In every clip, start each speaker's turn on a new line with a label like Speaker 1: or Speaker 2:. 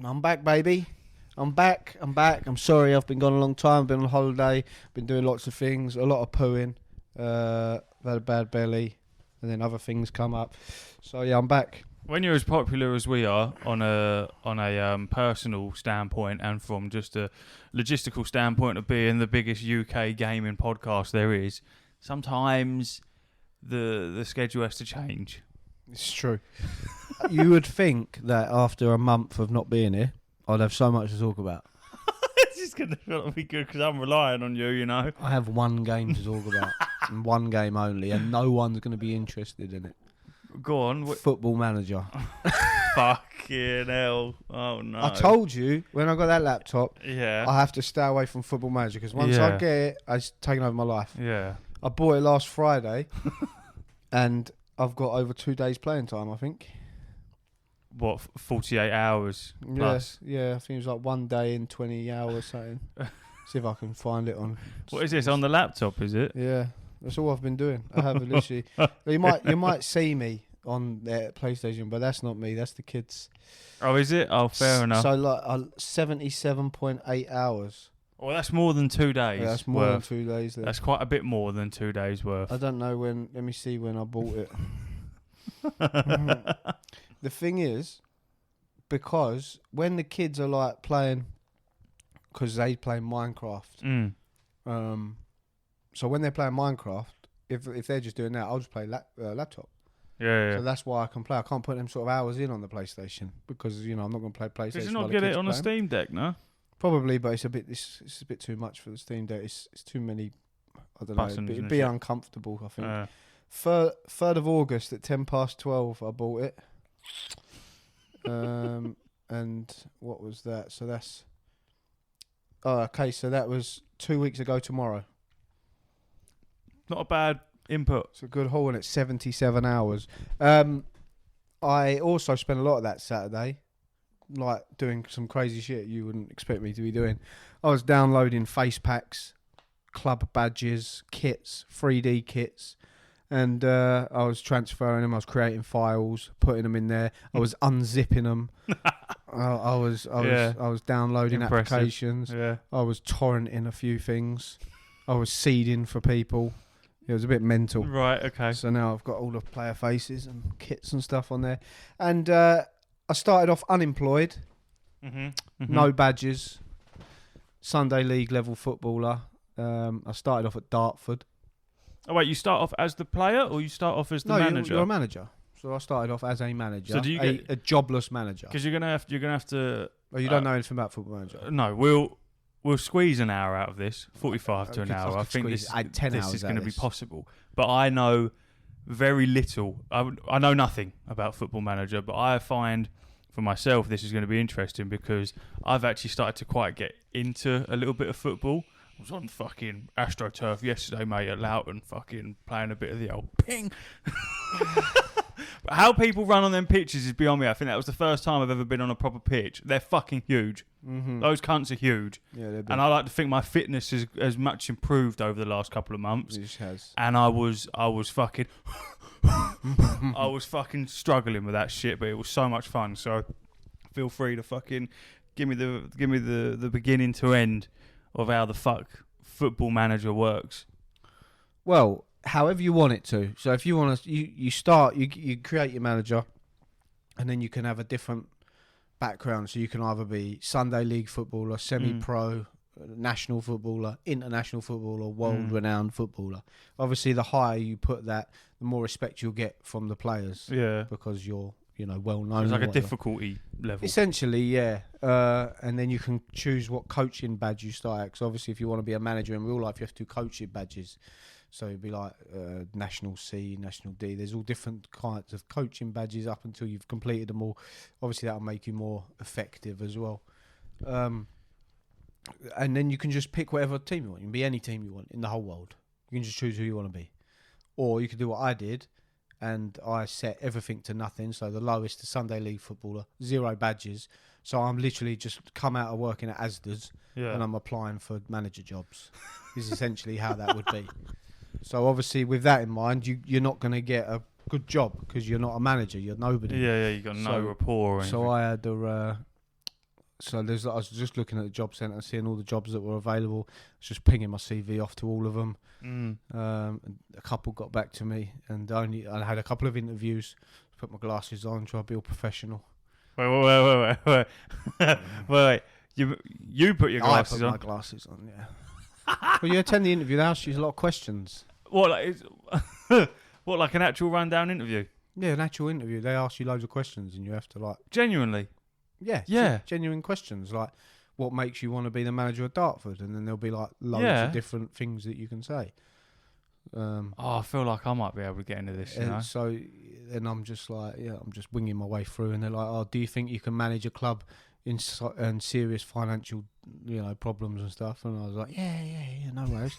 Speaker 1: I'm back, baby. I'm back. I'm sorry, I've been gone a long time. I've been on holiday. Been doing lots of things. A lot of pooing. I've had a bad belly, and then other things come up. So yeah, I'm back.
Speaker 2: When you're as popular as we are on a personal standpoint, and from just a logistical standpoint of being the biggest UK gaming podcast there is, sometimes the schedule has to change.
Speaker 1: It's true. You would think that after a month of not being here, I'd have so much to talk about.
Speaker 2: It's just going to be good because I'm relying on you, you know.
Speaker 1: I have one game to talk about, and one game only, and no one's going to be interested in it.
Speaker 2: Go on.
Speaker 1: Football Manager.
Speaker 2: Fucking hell. Oh, no.
Speaker 1: I told you, when I got that laptop,
Speaker 2: Yeah.
Speaker 1: I have to stay away from Football Manager, because once I get it, it's taken over my life.
Speaker 2: Yeah.
Speaker 1: I bought it last Friday, and I've got over 2 days playing time, I think.
Speaker 2: What, 48 hours plus?
Speaker 1: Yeah, I think it was like 1 day in 20 hours, something. See if I can find it on...
Speaker 2: What is this, on the laptop, is it?
Speaker 1: Yeah, that's all I've been doing. I have literally... you might see me on the PlayStation, but that's not me, that's the kids.
Speaker 2: Oh, is it? Oh, fair enough.
Speaker 1: So like 77.8 hours.
Speaker 2: Well, that's more than 2 days.
Speaker 1: Yeah, that's more than 2 days. Then.
Speaker 2: That's quite a bit more than 2 days worth.
Speaker 1: I don't know when... Let me see when I bought it. The thing is, because when the kids are like playing, because they play Minecraft, so when they're playing Minecraft, if they're just doing that, I'll just play laptop.
Speaker 2: Yeah.
Speaker 1: So that's why I can play. I can't put them sort of hours in on the PlayStation because I'm not going to play PlayStation.
Speaker 2: Did you not get it on a Steam Deck, no?
Speaker 1: Probably, but it's a bit too much for the Steam Deck. It's too many. I don't know. It'd be uncomfortable. I think. 3rd of August at 12:10, I bought it. And what was that? So that's... Oh, okay, so that was 2 weeks ago tomorrow.
Speaker 2: Not a bad input.
Speaker 1: It's a good haul, and it's 77 hours. I also spent a lot of that Saturday, like, doing some crazy shit you wouldn't expect me to be doing. I was downloading face packs, club badges, kits, 3D kits, and I was transferring them. I was creating files, putting them in there. I was unzipping them. I was downloading applications.
Speaker 2: Yeah.
Speaker 1: I was torrenting a few things. I was seeding for people. It was a bit mental.
Speaker 2: Right. Okay.
Speaker 1: So now I've got all the player faces and kits and stuff on there. And I started off unemployed, no badges, Sunday League level footballer. I started off at Dartford.
Speaker 2: Oh wait, you start off as the player or you start off as the manager?
Speaker 1: You're a manager. So I started off as a manager.
Speaker 2: So do you get
Speaker 1: a jobless manager?
Speaker 2: Because you're gonna have to.
Speaker 1: Oh, you don't know anything about Football Manager?
Speaker 2: No, we'll squeeze an hour out of this, 45 to an hour. I think this is going to be possible. But I know very little. I know nothing about Football Manager, but I find for myself this is going to be interesting because I've actually started to quite get into a little bit of football. I was on fucking AstroTurf yesterday, mate, at Loughton, fucking playing a bit of the old ping. But how people run on them pitches is beyond me. I think that was the first time I've ever been on a proper pitch. They're fucking huge. Mm-hmm. Those cunts are huge. Yeah, they're big. And I like to think my fitness has much improved over the last couple of months.
Speaker 1: It has.
Speaker 2: And I was fucking I was fucking struggling with that shit, but it was so much fun. So feel free to fucking give me the beginning to end of how the fuck Football Manager works.
Speaker 1: Well, however you want it to. So if you want to, you create your manager, and then you can have a different background. So you can either be Sunday League footballer, semi-pro, national footballer, international footballer, world-renowned footballer. Obviously, the higher you put that, the more respect you'll get from the players. Yeah, because you're well known.
Speaker 2: It's like a difficulty level.
Speaker 1: Essentially, yeah. And then you can choose what coaching badge you start at. Because obviously, if you want to be a manager in real life, you have to do coaching badges. So it'd be like National C, National D. There's all different kinds of coaching badges up until you've completed them all. Obviously, that'll make you more effective as well. And then you can just pick whatever team you want. You can be any team you want in the whole world. You can just choose who you want to be. Or you could do what I did, and I set everything to nothing. So the lowest, the Sunday League footballer, 0 badges. So I'm literally just come out of working at Asda's and I'm applying for manager jobs. Is essentially how that would be. So obviously, with that in mind, you're not going to get a good job because you're not a manager. You're nobody.
Speaker 2: Yeah, you got no rapport. Or
Speaker 1: so I had a So I was just looking at the job centre, seeing all the jobs that were available. I was just pinging my CV off to all of them. A couple got back to me, and I had a couple of interviews. Put my glasses on, try to be all professional.
Speaker 2: Wait. You put your glasses on?
Speaker 1: I put my glasses on, yeah. Well, you attend the interview, they ask you a lot of questions.
Speaker 2: What, like an actual rundown interview?
Speaker 1: Yeah, an actual interview. They ask you loads of questions, and you have to, like...
Speaker 2: Genuinely?
Speaker 1: Yeah. Genuine questions, like, what makes you want to be the manager of Dartford? And then there'll be, like, loads of different things that you can say.
Speaker 2: I feel like I might be able to get into this, you know?
Speaker 1: So, then I'm just like, I'm just winging my way through, and they're like, do you think you can manage a club in serious financial, problems and stuff? And I was like, yeah, no worries.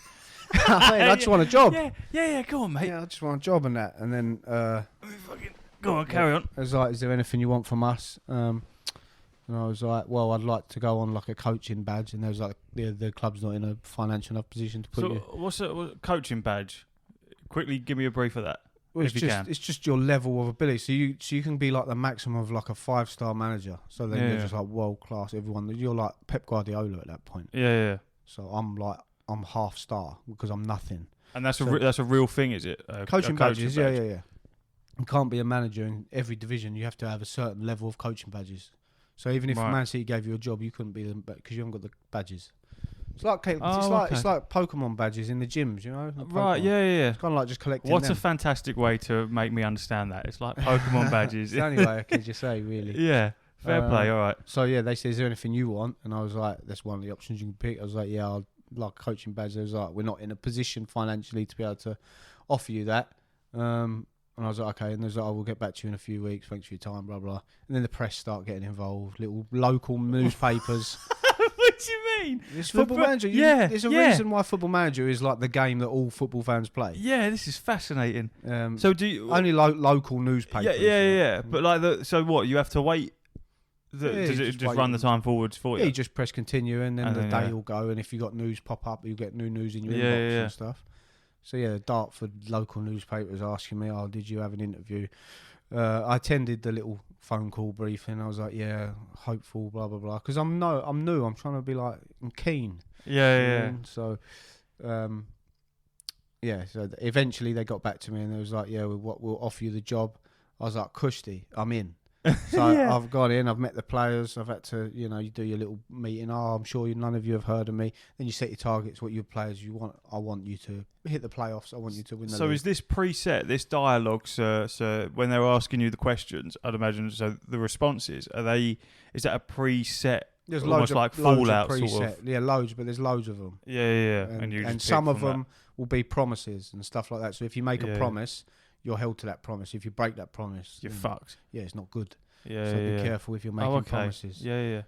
Speaker 1: I just want a job.
Speaker 2: Yeah, go on, mate.
Speaker 1: Yeah, I just want a job and that. And then...
Speaker 2: go on, carry on.
Speaker 1: I was like, is there anything you want from us? And I was like, well, I'd like to go on like a coaching badge. And they was like, the club's not in a financial enough position to put you.
Speaker 2: So what's a coaching badge? Quickly give me a brief of that.
Speaker 1: Well, it's just your level of ability. So you can be like the maximum of like a 5-star manager. So then you're just like world class. You're like Pep Guardiola at that point.
Speaker 2: Yeah.
Speaker 1: So I'm half star because I'm nothing.
Speaker 2: And that's a real thing, is it?
Speaker 1: Coaching badges, yeah. You can't be a manager in every division. You have to have a certain level of coaching badges. So even if Man City gave you a job, you couldn't be them because you haven't got the badges. It's like it's like Pokemon badges in the gyms, you know?
Speaker 2: Right, yeah.
Speaker 1: It's kind of like just collecting
Speaker 2: What
Speaker 1: them.
Speaker 2: a fantastic way to make me understand that. It's like Pokemon badges.
Speaker 1: It's the only way I could just say, really.
Speaker 2: Yeah, fair play, all right.
Speaker 1: So, they said, is there anything you want? And I was like, that's one of the options you can pick. I was like, yeah, I'd like a coaching badge. They was like, we're not in a position financially to be able to offer you that. And I was like, okay. And they was like, we'll get back to you in a few weeks. Thanks for your time, blah, blah. And then the press start getting involved. Little local newspapers.
Speaker 2: What do you mean?
Speaker 1: It's Football Manager. There's a reason why Football Manager is like the game that all football fans play.
Speaker 2: Yeah, this is fascinating. So do you...
Speaker 1: Only local newspapers.
Speaker 2: Yeah. But like, so what? You have to wait... does it just run the time forwards for you?
Speaker 1: Yeah, you just press continue and then the day will go. And if you got news pop up, you'll get new news in your inbox and stuff. So the Dartford local newspapers asking me, did you have an interview? I attended the little phone call briefing. I was like, hopeful, blah, blah, blah. Because I'm new. I'm trying to be like, I'm keen.
Speaker 2: Yeah.
Speaker 1: So, so eventually they got back to me and they was like, we'll offer you the job. I was like, Kushti, I'm in. So I've gone in, I've met the players, I've had to, you do your little meeting. I'm sure none of you have heard of me. Then you set your targets, what your players you want. I want you to hit the playoffs. I want you to win the league.
Speaker 2: So is this preset, this dialogue, sir, when they're asking you the questions, I'd imagine, so the responses, is that a preset?
Speaker 1: There's
Speaker 2: almost like Fallout
Speaker 1: loads of
Speaker 2: sort of?
Speaker 1: Yeah, loads, but there's loads of them.
Speaker 2: Yeah.
Speaker 1: And some of them will be promises and stuff like that. So if you make a promise... You're held to that promise. If you break that promise,
Speaker 2: you're fucked.
Speaker 1: Yeah, it's not good.
Speaker 2: Yeah,
Speaker 1: so be careful if you're making promises.
Speaker 2: Yeah.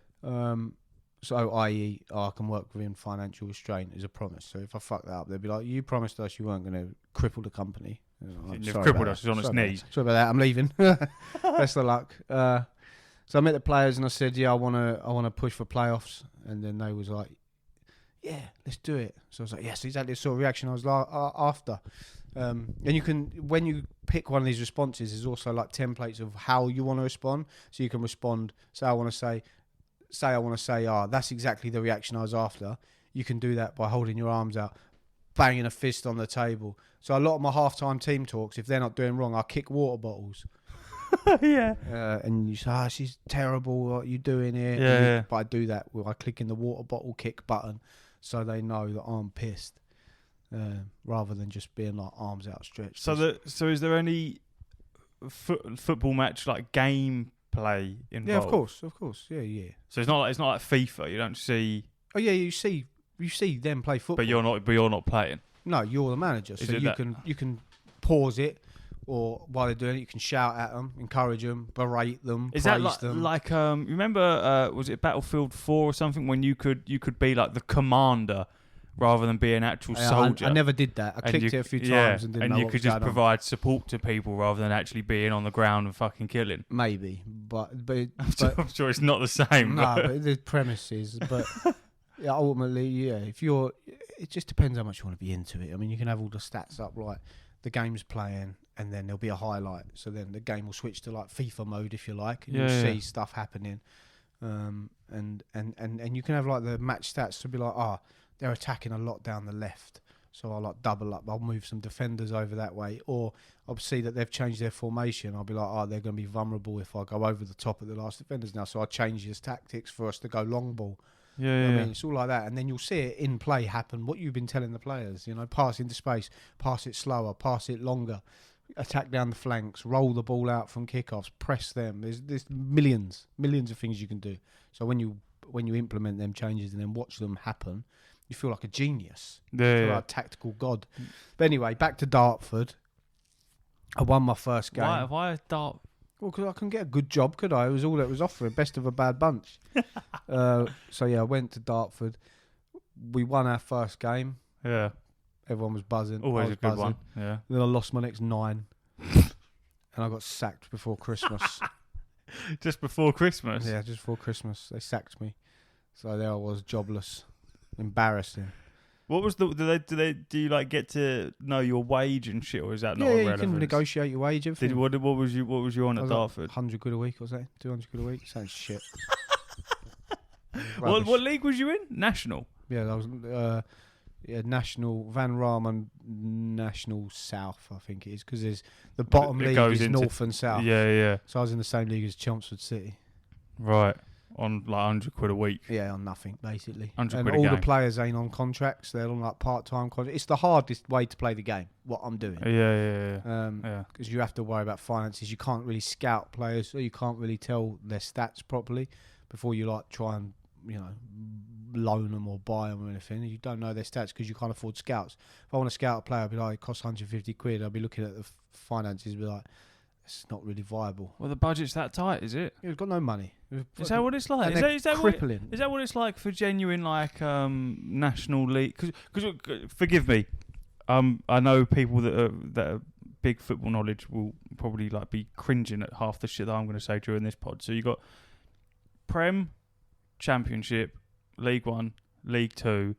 Speaker 1: So, i.e., I can work within financial restraint is a promise. So if I fuck that up, they'll be like, you promised us you weren't going to cripple the company.
Speaker 2: You've crippled us. He's on his knees.
Speaker 1: Sorry about that. I'm leaving. Best of luck. So I met the players and I said, I want to push for playoffs. And then they was like, yeah, let's do it. So I was like, yes, exactly the sort of reaction I was like after. And you can, when you pick one of these responses, there's also like templates of how you want to respond. So you can respond, say I want to say, that's exactly the reaction I was after. You can do that by holding your arms out, banging a fist on the table. So a lot of my halftime team talks, if they're not doing wrong, I kick water bottles.
Speaker 2: Yeah.
Speaker 1: And you say, she's terrible, what are you doing here?
Speaker 2: Yeah.
Speaker 1: But I do that by clicking the water bottle kick button so they know that I'm pissed. Rather than just being like arms outstretched.
Speaker 2: So is there any football match like game play involved?
Speaker 1: Yeah, of course. Yeah.
Speaker 2: So it's not like FIFA. You don't see.
Speaker 1: Oh yeah, you see them play football.
Speaker 2: But you're not playing.
Speaker 1: No, you're the manager, so you can pause it, or while they're doing it, you can shout at them, encourage them, berate them,
Speaker 2: praise
Speaker 1: them.
Speaker 2: Like remember was it Battlefield 4 or something when you could be like the commander rather than be an actual soldier?
Speaker 1: I never did that. I clicked it a few times and didn't know
Speaker 2: you
Speaker 1: what
Speaker 2: could
Speaker 1: was
Speaker 2: just provide support to people rather than actually being on the ground and fucking killing.
Speaker 1: Maybe, but
Speaker 2: I'm sure it's not the same.
Speaker 1: No, but the premise is. But ultimately, it just depends how much you want to be into it. I mean, you can have all the stats up, like the game's playing, and then there'll be a highlight. So then the game will switch to like FIFA mode, if you like, and you'll see stuff happening. And you can have like the match stats to be like, they're attacking a lot down the left, so I'll like double up. I'll move some defenders over that way, or I'll see that they've changed their formation. I'll be like, they're going to be vulnerable if I go over the top of the last defenders now, so I'll change his tactics for us to go long ball.
Speaker 2: Yeah,
Speaker 1: I mean, it's all like that, and then you'll see it in play happen. What you've been telling the players, pass into space, pass it slower, pass it longer, attack down the flanks, roll the ball out from kickoffs, press them. There's millions of things you can do. So when you implement them changes and then watch them happen, you feel like a genius.
Speaker 2: Yeah,
Speaker 1: you feel like a tactical god. But anyway, back to Dartford. I won my first game.
Speaker 2: Why Dart?
Speaker 1: Well, because I couldn't get a good job, could I? It was all it was offering. Best of a bad bunch. So, yeah, I went to Dartford. We won our first game.
Speaker 2: Yeah.
Speaker 1: Everyone was buzzing.
Speaker 2: Always a good one. Yeah.
Speaker 1: Then I lost my next 9. And I got sacked before Christmas.
Speaker 2: Just before Christmas?
Speaker 1: Yeah, just before Christmas. They sacked me. So there I was, jobless. Embarrassing.
Speaker 2: What was do you like get to know your wage and shit, or is that not irrelevant?
Speaker 1: Yeah, you can negotiate your wage.
Speaker 2: What was you on at Dartford?
Speaker 1: 100 quid a week, was that? 200 quid a week? Sounds shit.
Speaker 2: What league was you in? National?
Speaker 1: Yeah, that was National, Van Raamen National South, I think it is, because there's the bottom league is North and South.
Speaker 2: Yeah.
Speaker 1: So I was in the same league as Chelmsford City.
Speaker 2: Right. On like 100 quid a week.
Speaker 1: Yeah, on nothing, basically.
Speaker 2: 100
Speaker 1: and
Speaker 2: quid a
Speaker 1: all
Speaker 2: game.
Speaker 1: the players ain't on contracts. They're on like part-time contracts. It's the hardest way to play the game, what I'm doing.
Speaker 2: Yeah.
Speaker 1: Because you have to worry about finances. You can't really scout players, so you can't really tell their stats properly before you like try and, loan them or buy them or anything. You don't know their stats because you can't afford scouts. If I want to scout a player, I'll be like, it costs 150 quid. I'll be looking at the finances and be like, it's not really viable.
Speaker 2: Well, the budget's that tight, is it?
Speaker 1: You've got no money.
Speaker 2: Is that what it's like?
Speaker 1: Is that crippling?
Speaker 2: Is that what it's like for genuine national league? Because forgive me, I know people that are big football knowledge will probably like be cringing at half the shit that I'm going to say during this pod. So you got Prem, Championship, League One, League Two,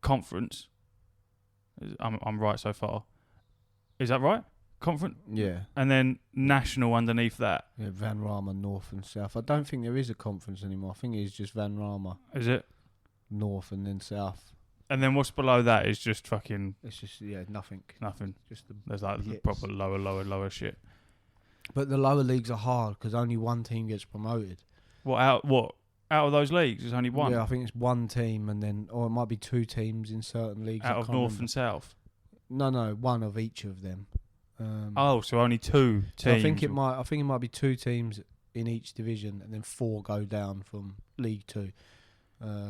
Speaker 2: Conference. I'm right so far. Is that right? Conference?
Speaker 1: Yeah.
Speaker 2: And then national underneath that.
Speaker 1: Yeah, Van Raamen North and South. I don't think there is a conference anymore. I think it's just Van Raamen.
Speaker 2: Is it?
Speaker 1: North and then South.
Speaker 2: And then what's below that is just fucking...
Speaker 1: It's just, nothing.
Speaker 2: Nothing.
Speaker 1: Just
Speaker 2: There's like the proper lower shit.
Speaker 1: But the lower leagues are hard because only one team gets promoted.
Speaker 2: What? Out of those leagues, there's only one?
Speaker 1: Yeah, I think it's one team and then... Or it might be 2 teams in certain leagues.
Speaker 2: Out of North and South?
Speaker 1: No, one of each of them.
Speaker 2: So only 2 teams.
Speaker 1: So I think it might be 2 teams in each division, and then 4 go down from League 2,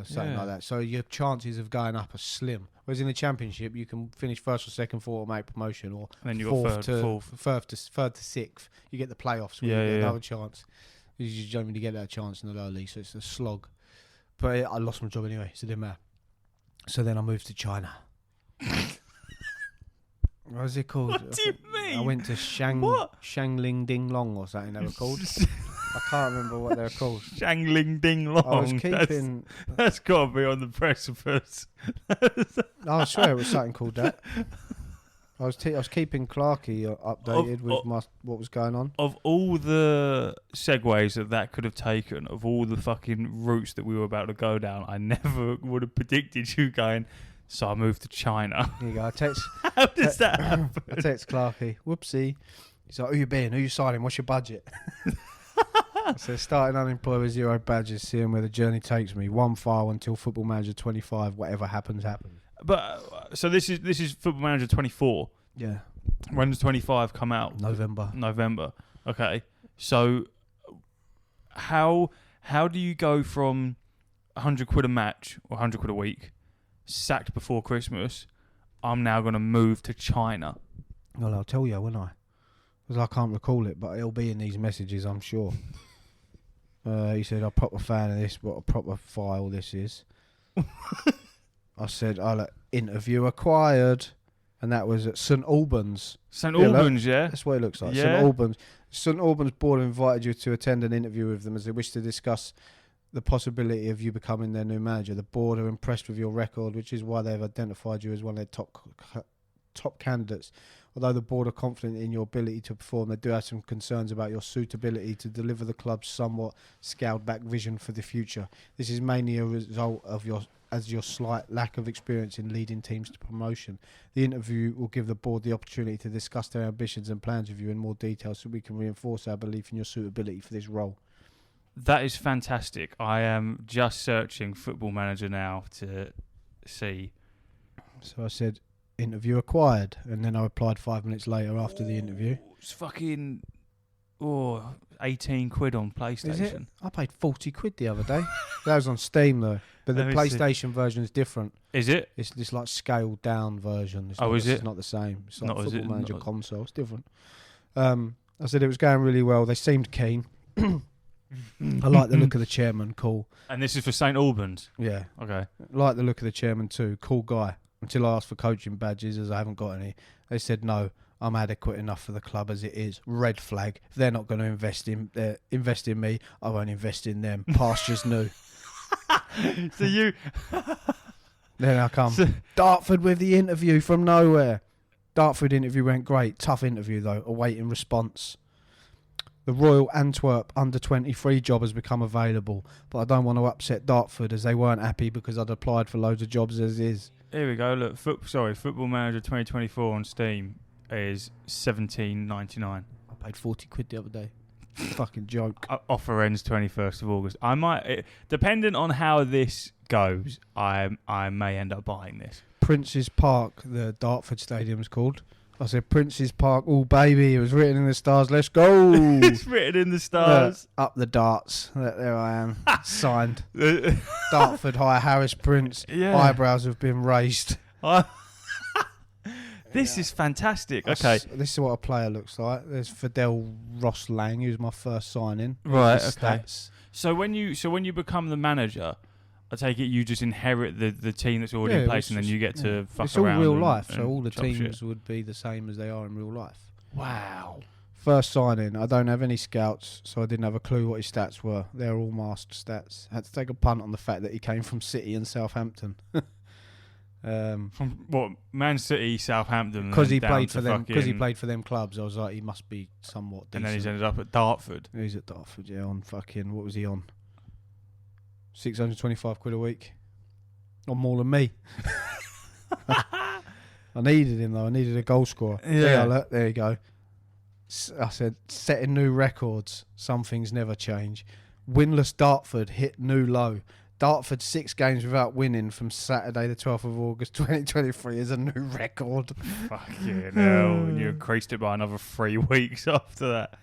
Speaker 1: something like that. So your chances of going up are slim. Whereas in the Championship, you can finish first or second, 4 make promotion, or
Speaker 2: and then you
Speaker 1: got
Speaker 2: third
Speaker 1: to 6th. You get the playoffs. Where you get another chance. You just don't really get that chance in the lower league, so it's a slog. But I lost my job anyway, so it didn't matter. So then I moved to China. What was it called?
Speaker 2: What do you mean?
Speaker 1: I went to Shangling Ding Long or something they were called. I can't remember what they were called.
Speaker 2: Shangling Ding Long.
Speaker 1: I was keeping...
Speaker 2: That's got to be on the precipice.
Speaker 1: I swear it was something called that. I was keeping Clarkey updated with what was going on.
Speaker 2: Of all the segues that could have taken, of all the fucking routes that we were about to go down, I never would have predicted you going... So I moved to China.
Speaker 1: Here you go.
Speaker 2: How does that happen?
Speaker 1: I text Clarkey. Whoopsie. He's like, who you been? Who you signing? What's your budget? I said, starting unemployed with 0 badges, seeing where the journey takes me. 1 file until Football Manager 25. Whatever happens, happens.
Speaker 2: But so this is Football Manager 24.
Speaker 1: Yeah.
Speaker 2: When does 25 come out?
Speaker 1: November.
Speaker 2: Okay. So how do you go from 100 quid a match or 100 quid a week, sacked before Christmas, I'm now going to move to China?
Speaker 1: Well, I'll tell you, won't I? Because I can't recall it, but it'll be in these messages, I'm sure. He said, I'm a proper fan of this, what a proper file this is. I said, interview acquired. And that was at St Albans.
Speaker 2: St Albans, yeah?
Speaker 1: That's what it looks like.
Speaker 2: Yeah.
Speaker 1: St Albans. St Albans board invited you to attend an interview with them as they wish to discuss the possibility of you becoming their new manager. The board are impressed with your record, which is why they've identified you as one of their top candidates. Although the board are confident in your ability to perform, they do have some concerns about your suitability to deliver the club's somewhat scaled-back vision for the future. This is mainly a result of your slight lack of experience in leading teams to promotion. The interview will give the board the opportunity to discuss their ambitions and plans with you in more detail so we can reinforce our belief in your suitability for this role.
Speaker 2: That is fantastic. I am just searching Football Manager now to see.
Speaker 1: So I said, interview acquired, and then I replied 5 minutes later after the interview.
Speaker 2: It's fucking 18 quid on PlayStation.
Speaker 1: Is it? I paid 40 quid the other day. That was on Steam though, but the PlayStation version is different.
Speaker 2: Is it?
Speaker 1: It's this like scaled down version.
Speaker 2: Is it?
Speaker 1: It's not the same. It's like Football Manager console. It's different. I said it was going really well. They seemed keen. I like the look of the chairman. Cool.
Speaker 2: And this is for St Albans?
Speaker 1: Yeah.
Speaker 2: Okay.
Speaker 1: Like the look of the chairman too. Cool guy. Until I asked for coaching badges, as I haven't got any. They said, no, I'm adequate enough for the club as it is. Red flag. If they're not going to invest in me, I won't invest in them. Pastures new.
Speaker 2: So you...
Speaker 1: Then I come. Dartford with the interview from nowhere. Dartford interview went great. Tough interview though. Awaiting response. The Royal Antwerp under-23 job has become available, but I don't want to upset Dartford as they weren't happy because I'd applied for loads of jobs as is.
Speaker 2: Here we go. Look, Football Manager 2024 on Steam is $17.99.
Speaker 1: I paid 40 quid the other day. Fucking joke.
Speaker 2: Offer ends 21st of August. I might, depending on how this goes, I may end up buying this.
Speaker 1: Prince's Park, the Dartford Stadium's called. I said, Prince's Park, oh baby, it was written in the stars, let's go.
Speaker 2: It's written in the stars.
Speaker 1: Up the darts. There I am. Signed. Dartford High, Harris Prince.
Speaker 2: Yeah.
Speaker 1: Eyebrows have been raised.
Speaker 2: This is fantastic. Okay.
Speaker 1: This is what a player looks like. There's Fidel Ross Lang, who's my first signing.
Speaker 2: Right, okay. Stats. So when you become the manager, I take it you just inherit the team that's already in place, and then you get to fuck
Speaker 1: it's
Speaker 2: around.
Speaker 1: It's all real life, so all the teams
Speaker 2: shit.
Speaker 1: would be the same as they are in real life.
Speaker 2: Wow.
Speaker 1: First signing, I don't have any scouts, so I didn't have a clue what his stats were. They're all masked stats. I had to take a punt on the fact that he came from City and Southampton.
Speaker 2: From what, Man City, Southampton?
Speaker 1: Because he played for them. Because he played for them clubs, I was like, he must be somewhat decent.
Speaker 2: And then he's ended up at Dartford.
Speaker 1: He's at Dartford, yeah. On fucking, what was he on? 625 quid a week. Not more than me. I needed him though. I needed a goal scorer.
Speaker 2: Yeah.
Speaker 1: There you go. I said, setting new records. Some things never change. Winless Dartford hit new low. Dartford 6 games without winning from Saturday the 12th of August 2023 is a new record.
Speaker 2: Fucking hell. And you increased it by another 3 weeks after that.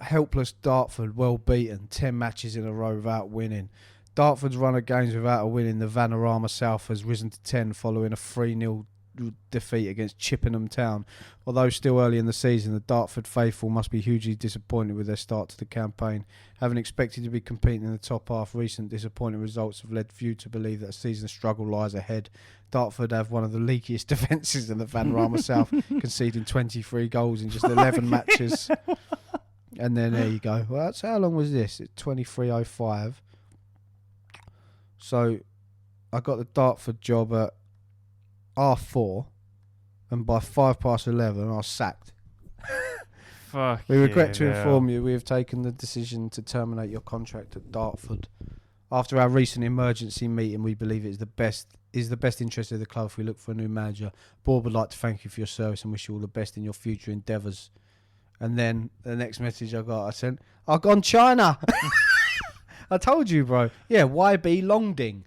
Speaker 1: Helpless Dartford, well beaten. 10 matches in a row without winning. Dartford's run of games without a win in the Vanarama South has risen to 10 following a 3-0 defeat against Chippenham Town. Although still early in the season, the Dartford faithful must be hugely disappointed with their start to the campaign. Having expected to be competing in the top half, recent disappointing results have led few to believe that a season struggle lies ahead. Dartford have one of the leakiest defences in the Vanarama South, conceding 23 goals in just 11 matches. And then there you go. Well, that's how long was this? It's 23:05. So I got the Dartford job at R4, and by 11:05 I was sacked.
Speaker 2: Fuck.
Speaker 1: We regret to inform you we have taken the decision to terminate your contract at Dartford. After our recent emergency meeting, we believe it is the best interest of the club if we look for a new manager. Board would like to thank you for your service and wish you all the best in your future endeavours. And then the next message I got, I sent, I've gone China. I told you, bro. Yeah, YB Longding.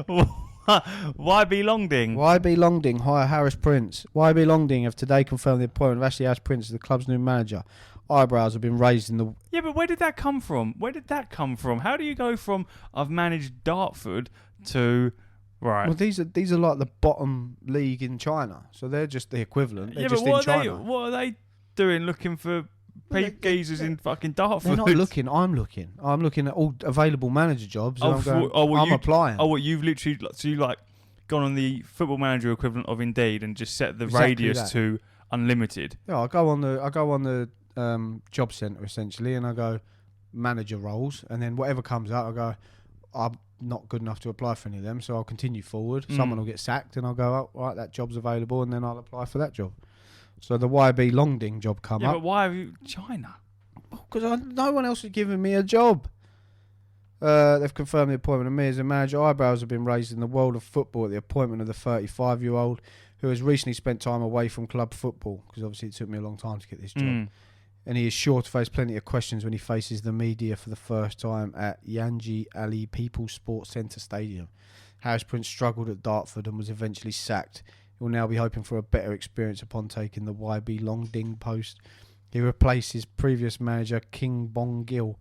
Speaker 2: YB Longding?
Speaker 1: YB Longding, hire Harris Prince. YB Longding have today confirmed the appointment of Ashley Harris Prince as the club's new manager. Eyebrows have been raised in the...
Speaker 2: Yeah, but where did that come from? How do you go from, I've managed Dartford to... Right.
Speaker 1: Well, these are like the bottom league in China, so they're just the equivalent. They're just
Speaker 2: in
Speaker 1: China.
Speaker 2: What are they doing? Looking for geezers in fucking Dartford?
Speaker 1: They're not looking. I'm looking. I'm looking at all available manager jobs. I'm applying.
Speaker 2: Oh, what you've literally gone on the Football Manager equivalent of Indeed and just set the radius to unlimited.
Speaker 1: Yeah, I go on the job centre essentially, and I go manager roles, and then whatever comes out, I go. I'm not good enough to apply for any of them, so I'll continue forward. Someone will get sacked, and I'll go, oh, right, that job's available, and then I'll apply for that job. So the YB Longding job come up.
Speaker 2: Yeah, but why have you China?
Speaker 1: Because no one else has given me a job. They've confirmed the appointment of me as a manager. Eyebrows have been raised in the world of football at the appointment of the 35-year-old who has recently spent time away from club football, because obviously it took me a long time to get this job. And he is sure to face plenty of questions when he faces the media for the first time at Yanji Ali People's Sports Centre Stadium. Harris Prince struggled at Dartford and was eventually sacked. He will now be hoping for a better experience upon taking the YB Longding post. He replaced his previous manager, King Bong Gil.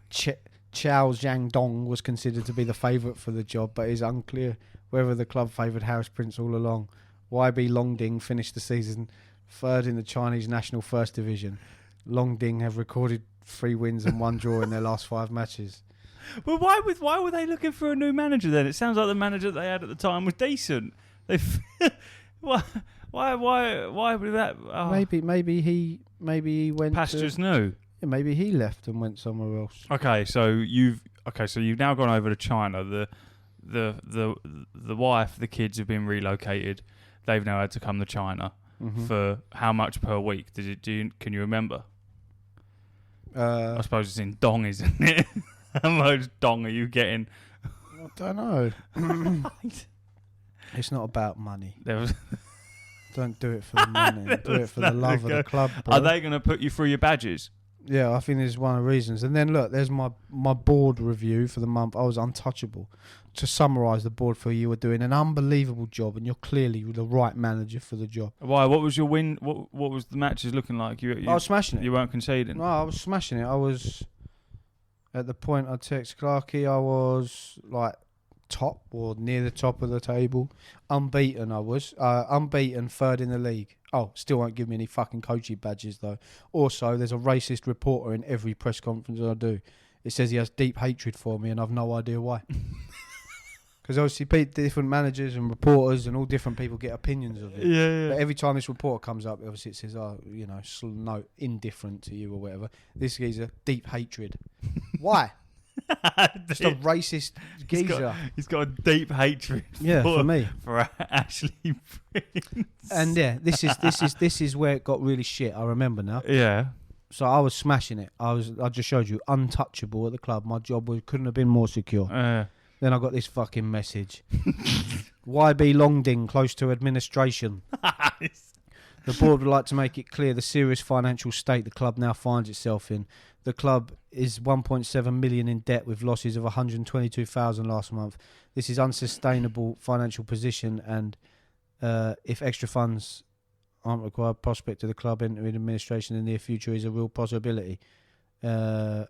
Speaker 1: Chow Zhang Dong was considered to be the favourite for the job, but it is unclear whether the club favoured Harris Prince all along. YB Longding finished the season third in the Chinese National First Division. Longding have recorded 3 wins and 1 draw in their last 5 matches.
Speaker 2: But why were they looking for a new manager then? It sounds like the manager they had at the time was decent. Why would that? Oh.
Speaker 1: Maybe he went.
Speaker 2: Pastures new.
Speaker 1: Yeah, maybe he left and went somewhere else.
Speaker 2: Okay, so you've now gone over to China. The wife, the kids have been relocated. They've now had to come to China for how much per week? Can you remember? I suppose it's in dong, isn't it? How much dong are you getting?
Speaker 1: I don't know. It's not about money. Don't do it for the money. Do it for the love of the club, bro.
Speaker 2: Are they going to put you through your badges?
Speaker 1: Yeah, I think this is one of the reasons. And then look, there's my board review for the month. I was untouchable. To summarise the board for you, were doing an unbelievable job, and you're clearly the right manager for the job.
Speaker 2: Why? What was your win? What was the matches looking like? I
Speaker 1: was smashing it.
Speaker 2: You weren't conceding.
Speaker 1: No, I was smashing it. I was at the point I text Clarkey. I was like top or near the top of the table, unbeaten. I was unbeaten, third in the league. Oh, still won't give me any fucking coaching badges though. Also, there's a racist reporter in every press conference I do. It says he has deep hatred for me, and I've no idea why. Because obviously different managers and reporters and all different people get opinions of it.
Speaker 2: Yeah.
Speaker 1: But every time this reporter comes up, obviously it says, no, indifferent to you or whatever. This geezer, deep hatred. Why? Just a racist geezer.
Speaker 2: He's got a deep hatred.
Speaker 1: For me,
Speaker 2: for Ashley Prince.
Speaker 1: And yeah, this is where it got really shit. I remember now.
Speaker 2: Yeah.
Speaker 1: So I was smashing it. I just showed you, untouchable at the club. My job couldn't have been more secure. Then I got this fucking message. YB Longding close to administration. The board would like to make it clear the serious financial state the club now finds itself in. The club is 1.7 million in debt with losses of 122,000 last month. This is unsustainable financial position, and if extra funds aren't required, prospect of the club entering administration in the near future is a real possibility. There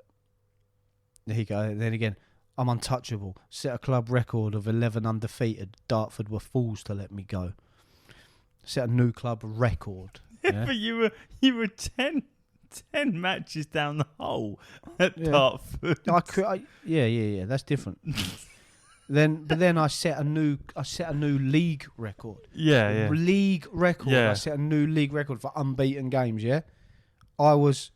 Speaker 1: you go. Then again, I'm untouchable. Set a club record of 11 undefeated. Dartford were fools to let me go. Set a new club record. Yeah?
Speaker 2: But you were 10 matches down the hole at Dartford.
Speaker 1: Yeah. That's different. Then I set a new league record.
Speaker 2: Yeah.
Speaker 1: League record.
Speaker 2: Yeah.
Speaker 1: I set a new league record for unbeaten games. Yeah. I was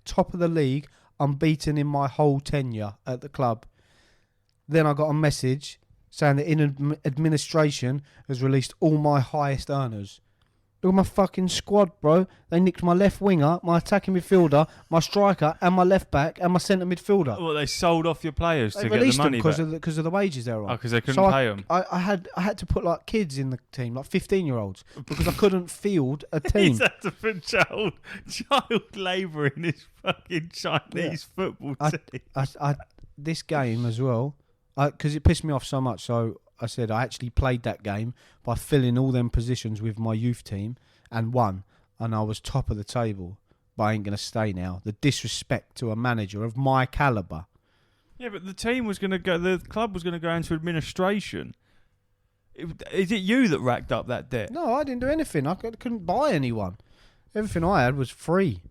Speaker 1: top of the league, unbeaten in my whole tenure at the club. Then I got a message saying that administration has released all my highest earners. Look at my fucking squad, bro. They nicked my left winger, my attacking midfielder, my striker, and my left back, and my centre midfielder.
Speaker 2: Well, they sold off your players to get the money
Speaker 1: back. Because of the wages they were on.
Speaker 2: Oh, because they couldn't pay them.
Speaker 1: I had to put like kids in the team, like 15-year-olds, because I couldn't field a team.
Speaker 2: He's had to put child labour in his fucking Chinese football team.
Speaker 1: This game as well, because it pissed me off so much, so I said I actually played that game by filling all them positions with my youth team and won, and I was top of the table, but I ain't going to stay now. The disrespect to a manager of my calibre.
Speaker 2: Yeah, but the club was going to go into administration. Is it you that racked up that debt?
Speaker 1: No, I didn't do anything. I couldn't buy anyone. Everything I had was free.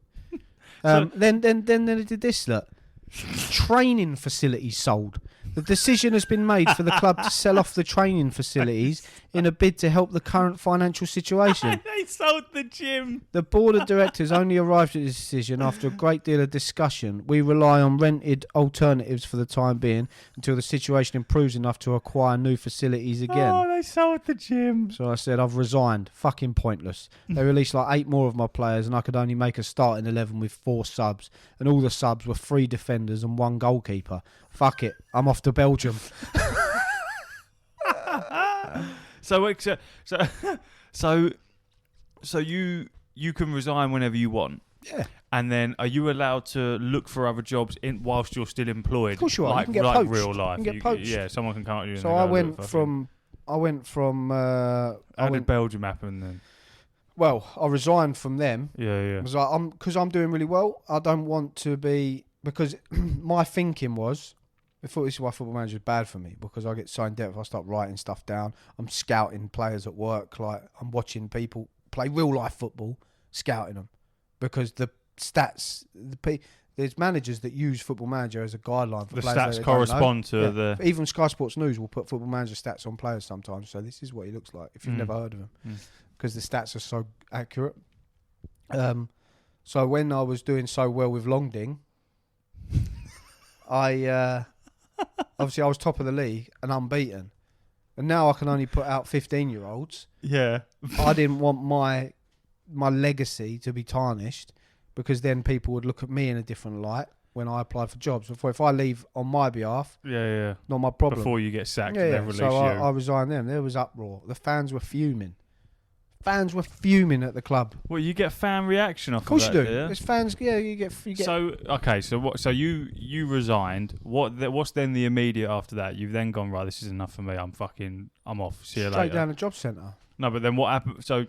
Speaker 1: Then they did this, look. Training facilities sold. The decision has been made for the club to sell off the training facilities in a bid to help the current financial situation.
Speaker 2: They sold the gym.
Speaker 1: The board of directors only arrived at this decision after a great deal of discussion. We rely on rented alternatives for the time being until the situation improves enough to acquire new facilities again.
Speaker 2: Oh, they sold the gym.
Speaker 1: So I said, I've resigned. Fucking pointless. They released like 8 more of my players and I could only make a starting 11 with 4 subs. And all the subs were 3 defenders and 1 goalkeeper. Fuck it. I'm off to Belgium.
Speaker 2: So you can resign whenever you want.
Speaker 1: Yeah.
Speaker 2: And then are you allowed to look for other jobs whilst you're still employed?
Speaker 1: Of course you are.
Speaker 2: Like,
Speaker 1: you can get
Speaker 2: like
Speaker 1: poached.
Speaker 2: real life.
Speaker 1: You can get poached.
Speaker 2: Yeah, someone can come up to you.
Speaker 1: So I went from. How did
Speaker 2: Belgium happen then?
Speaker 1: Well, I resigned from them.
Speaker 2: Yeah.
Speaker 1: I was like, because I'm doing really well. I don't want to be, because my thinking was, I thought this is why Football Manager is bad for me, because I get so in depth. I start writing stuff down. I'm scouting players at work. Like I'm watching people play real life football, scouting them, because the stats, there's managers that use Football Manager as a guideline for
Speaker 2: the
Speaker 1: players.
Speaker 2: The stats correspond to the.
Speaker 1: Even Sky Sports News will put Football Manager stats on players sometimes. So this is what he looks like if you've never heard of him, because the stats are so accurate. So when I was doing so well with Longding, I obviously I was top of the league and unbeaten, and now I can only put out 15-year-olds.
Speaker 2: Yeah.
Speaker 1: I didn't want my legacy to be tarnished, because then people would look at me in a different light when I applied for jobs. Before, if I leave on my behalf,
Speaker 2: yeah,
Speaker 1: not my problem.
Speaker 2: Before you get sacked, and they release
Speaker 1: so
Speaker 2: you.
Speaker 1: I resigned them. There was uproar. The fans were fuming. Fans were fuming at the club.
Speaker 2: Well, you get fan reaction off.
Speaker 1: Of course
Speaker 2: that,
Speaker 1: you do.
Speaker 2: Yeah?
Speaker 1: It's fans. Yeah, you get.
Speaker 2: So okay, so what? So you resigned. What's then the immediate after that? You've then gone, right, this is enough for me. I'm off. See you later.
Speaker 1: Straight down the job centre.
Speaker 2: No, but then what happened? So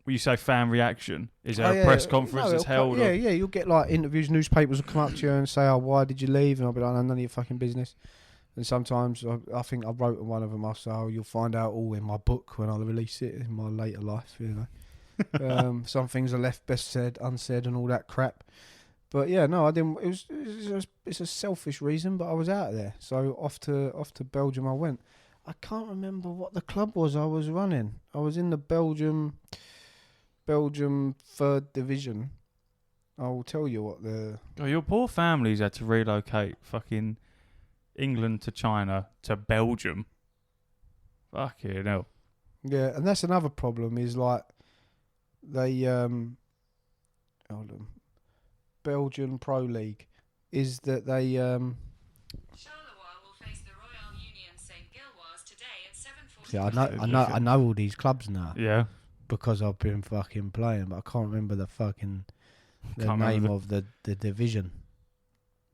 Speaker 2: when you say fan reaction, is there a press conference that's held?
Speaker 1: Yeah. You'll get like interviews. Newspapers will come up to you and say, "Oh, why did you leave?" And I'll be like, "None of your fucking business." And sometimes I think I wrote in one of them. I say, "Oh, you'll find out all in my book when I release it in my later life." You know, some things are left best said unsaid and all that crap. But yeah, no, I didn't. It's a selfish reason, but I was out of there. So off to Belgium I went. I can't remember what the club was I was running. I was in the Belgium 3rd division. I will tell you what the.
Speaker 2: Oh, your poor families had to relocate fucking England to China to Belgium. Fucking hell.
Speaker 1: Yeah, and that's another problem. Is like they hold on. Belgian Pro League is that they Charleroi will face the Royal Union St. Gilloise today at 7:40. Yeah, I know all these clubs now.
Speaker 2: Yeah.
Speaker 1: Because I've been fucking playing, but I can't remember the name of the division.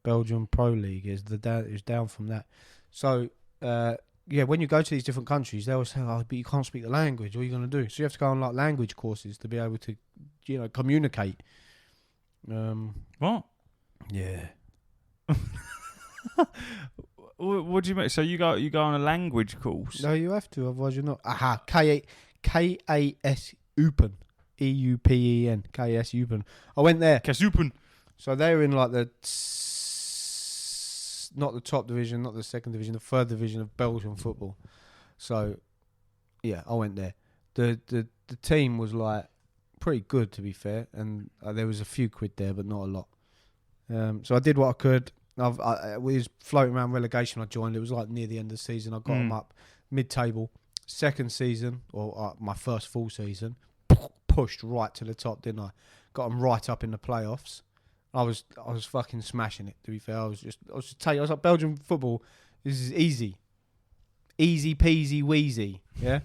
Speaker 1: Belgian Pro League is down from that. So yeah, when you go to these different countries, they always say, "Oh, but you can't speak the language. What are you going to do?" So you have to go on like language courses to be able to, communicate.
Speaker 2: What?
Speaker 1: Yeah.
Speaker 2: What do you mean? So you go on a language course?
Speaker 1: No, you have to, otherwise you're not. Aha, KAS Eupen, EUPEN, KAS Eupen. I went there.
Speaker 2: KAS Eupen.
Speaker 1: So they were in like not the top division, not the 2nd division, the 3rd division of Belgian football. So yeah, I went there. The team was like pretty good, to be fair, and there was a few quid there, but not a lot. So I did what I could. We was floating around relegation. I joined. It was like near the end of the season. I got them up mid-table. 2nd season, or my first full season, pushed right to the top, didn't I? Got them right up in the playoffs. I was fucking smashing it. To be fair, I was like, Belgian football, this is easy peasy wheezy. Yeah.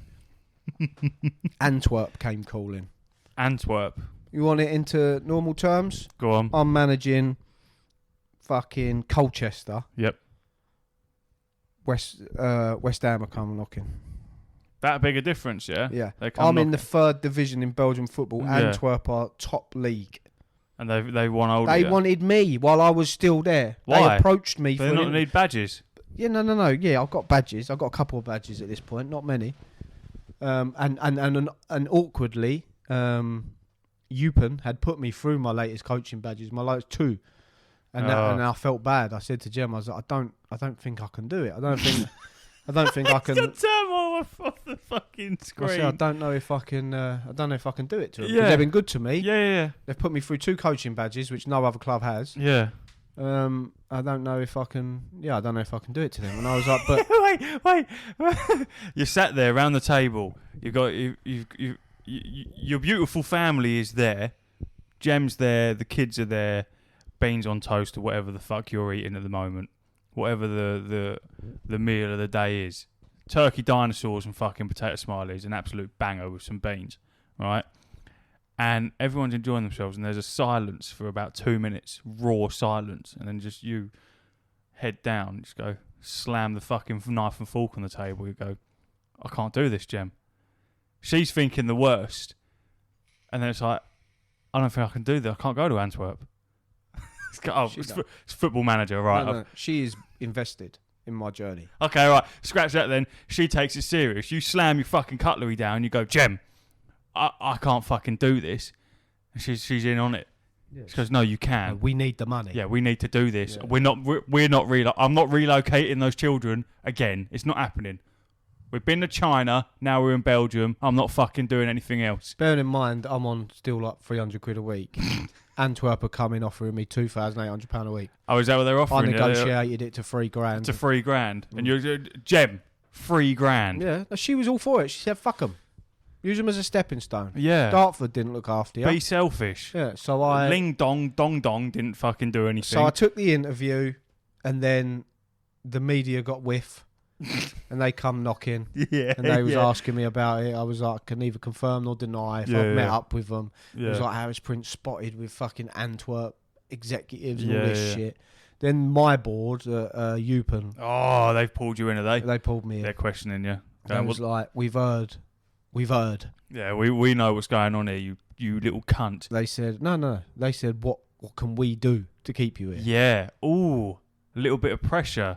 Speaker 1: Antwerp came calling.
Speaker 2: Antwerp.
Speaker 1: You want it into normal terms?
Speaker 2: Go on.
Speaker 1: I'm managing fucking Colchester.
Speaker 2: Yep.
Speaker 1: West Ham are coming knocking.
Speaker 2: That big a difference, yeah?
Speaker 1: Yeah. I'm in the 3rd division in Belgian football. Yeah. Antwerp are top league. And
Speaker 2: they won older.
Speaker 1: They wanted me while I was still there.
Speaker 2: Why?
Speaker 1: They approached me.
Speaker 2: They don't need badges.
Speaker 1: Yeah, no. Yeah, I've got badges. I've got a couple of badges at this point, not many. And awkwardly, Eupen had put me through my latest coaching badges, my latest 2, and I felt bad. I said to Jem, I was like, I don't think I can do it. I don't think I can.
Speaker 2: Got turmoil off the fucking screen.
Speaker 1: I don't know if I can. I don't know if I can do it to them. Yeah, they've been good to me.
Speaker 2: Yeah.
Speaker 1: They've put me through 2 coaching badges, which no other club has.
Speaker 2: Yeah.
Speaker 1: I don't know if I can. Yeah, I don't know if I can do it to them. And I was like, but
Speaker 2: wait. You sat there around the table. You got your beautiful family is there. Jem's there. The kids are there. Beans on toast or whatever the fuck you're eating at the moment. Whatever the meal of the day is. Turkey dinosaurs and fucking potato smileys, an absolute banger with some beans, right? And everyone's enjoying themselves, and there's a silence for about 2 minutes, raw silence, and then just you head down, just go slam the fucking knife and fork on the table. You go, I can't do this, Jem. She's thinking the worst, and then it's like, I don't think I can do that. I can't go to Antwerp. It's Football Manager, right?
Speaker 1: No. She is invested in my journey.
Speaker 2: Okay, right. Scratch that then. She takes it serious. You slam your fucking cutlery down. You go, Jem, I can't fucking do this. And she's in on it. Yes. She goes, no, you can.
Speaker 1: No, we need the money.
Speaker 2: Yeah, we need to do this. Yeah. I'm not relocating those children again. It's not happening. We've been to China. Now we're in Belgium. I'm not fucking doing anything else.
Speaker 1: Bearing in mind, I'm on still like 300 quid a week. Antwerp are coming offering me £2,800 a week.
Speaker 2: Oh, is that what they're offering?
Speaker 1: I negotiated it to $3,000.
Speaker 2: To $3,000. And you're, Jem, $3,000.
Speaker 1: Yeah, she was all for it. She said, fuck them. Use them as a stepping stone.
Speaker 2: Yeah.
Speaker 1: Dartford didn't look after you.
Speaker 2: Be selfish.
Speaker 1: Yeah, so I...
Speaker 2: Ling dong, dong dong didn't fucking do anything.
Speaker 1: So I took the interview and then the media got whiff and they come knocking.
Speaker 2: Yeah.
Speaker 1: And they was asking me about it. I was like, I can neither confirm nor deny if I've met up with them.
Speaker 2: Yeah.
Speaker 1: It was like Harris Prince spotted with fucking Antwerp executives and all this shit. Then my board, Eupen.
Speaker 2: Oh, they've pulled you in, are they?
Speaker 1: They pulled me in.
Speaker 2: They're questioning you.
Speaker 1: They was like, we've heard.
Speaker 2: Yeah, we know what's going on here, you little cunt.
Speaker 1: They said, no. They said, what can we do to keep you here?
Speaker 2: Yeah. Ooh, a little bit of pressure.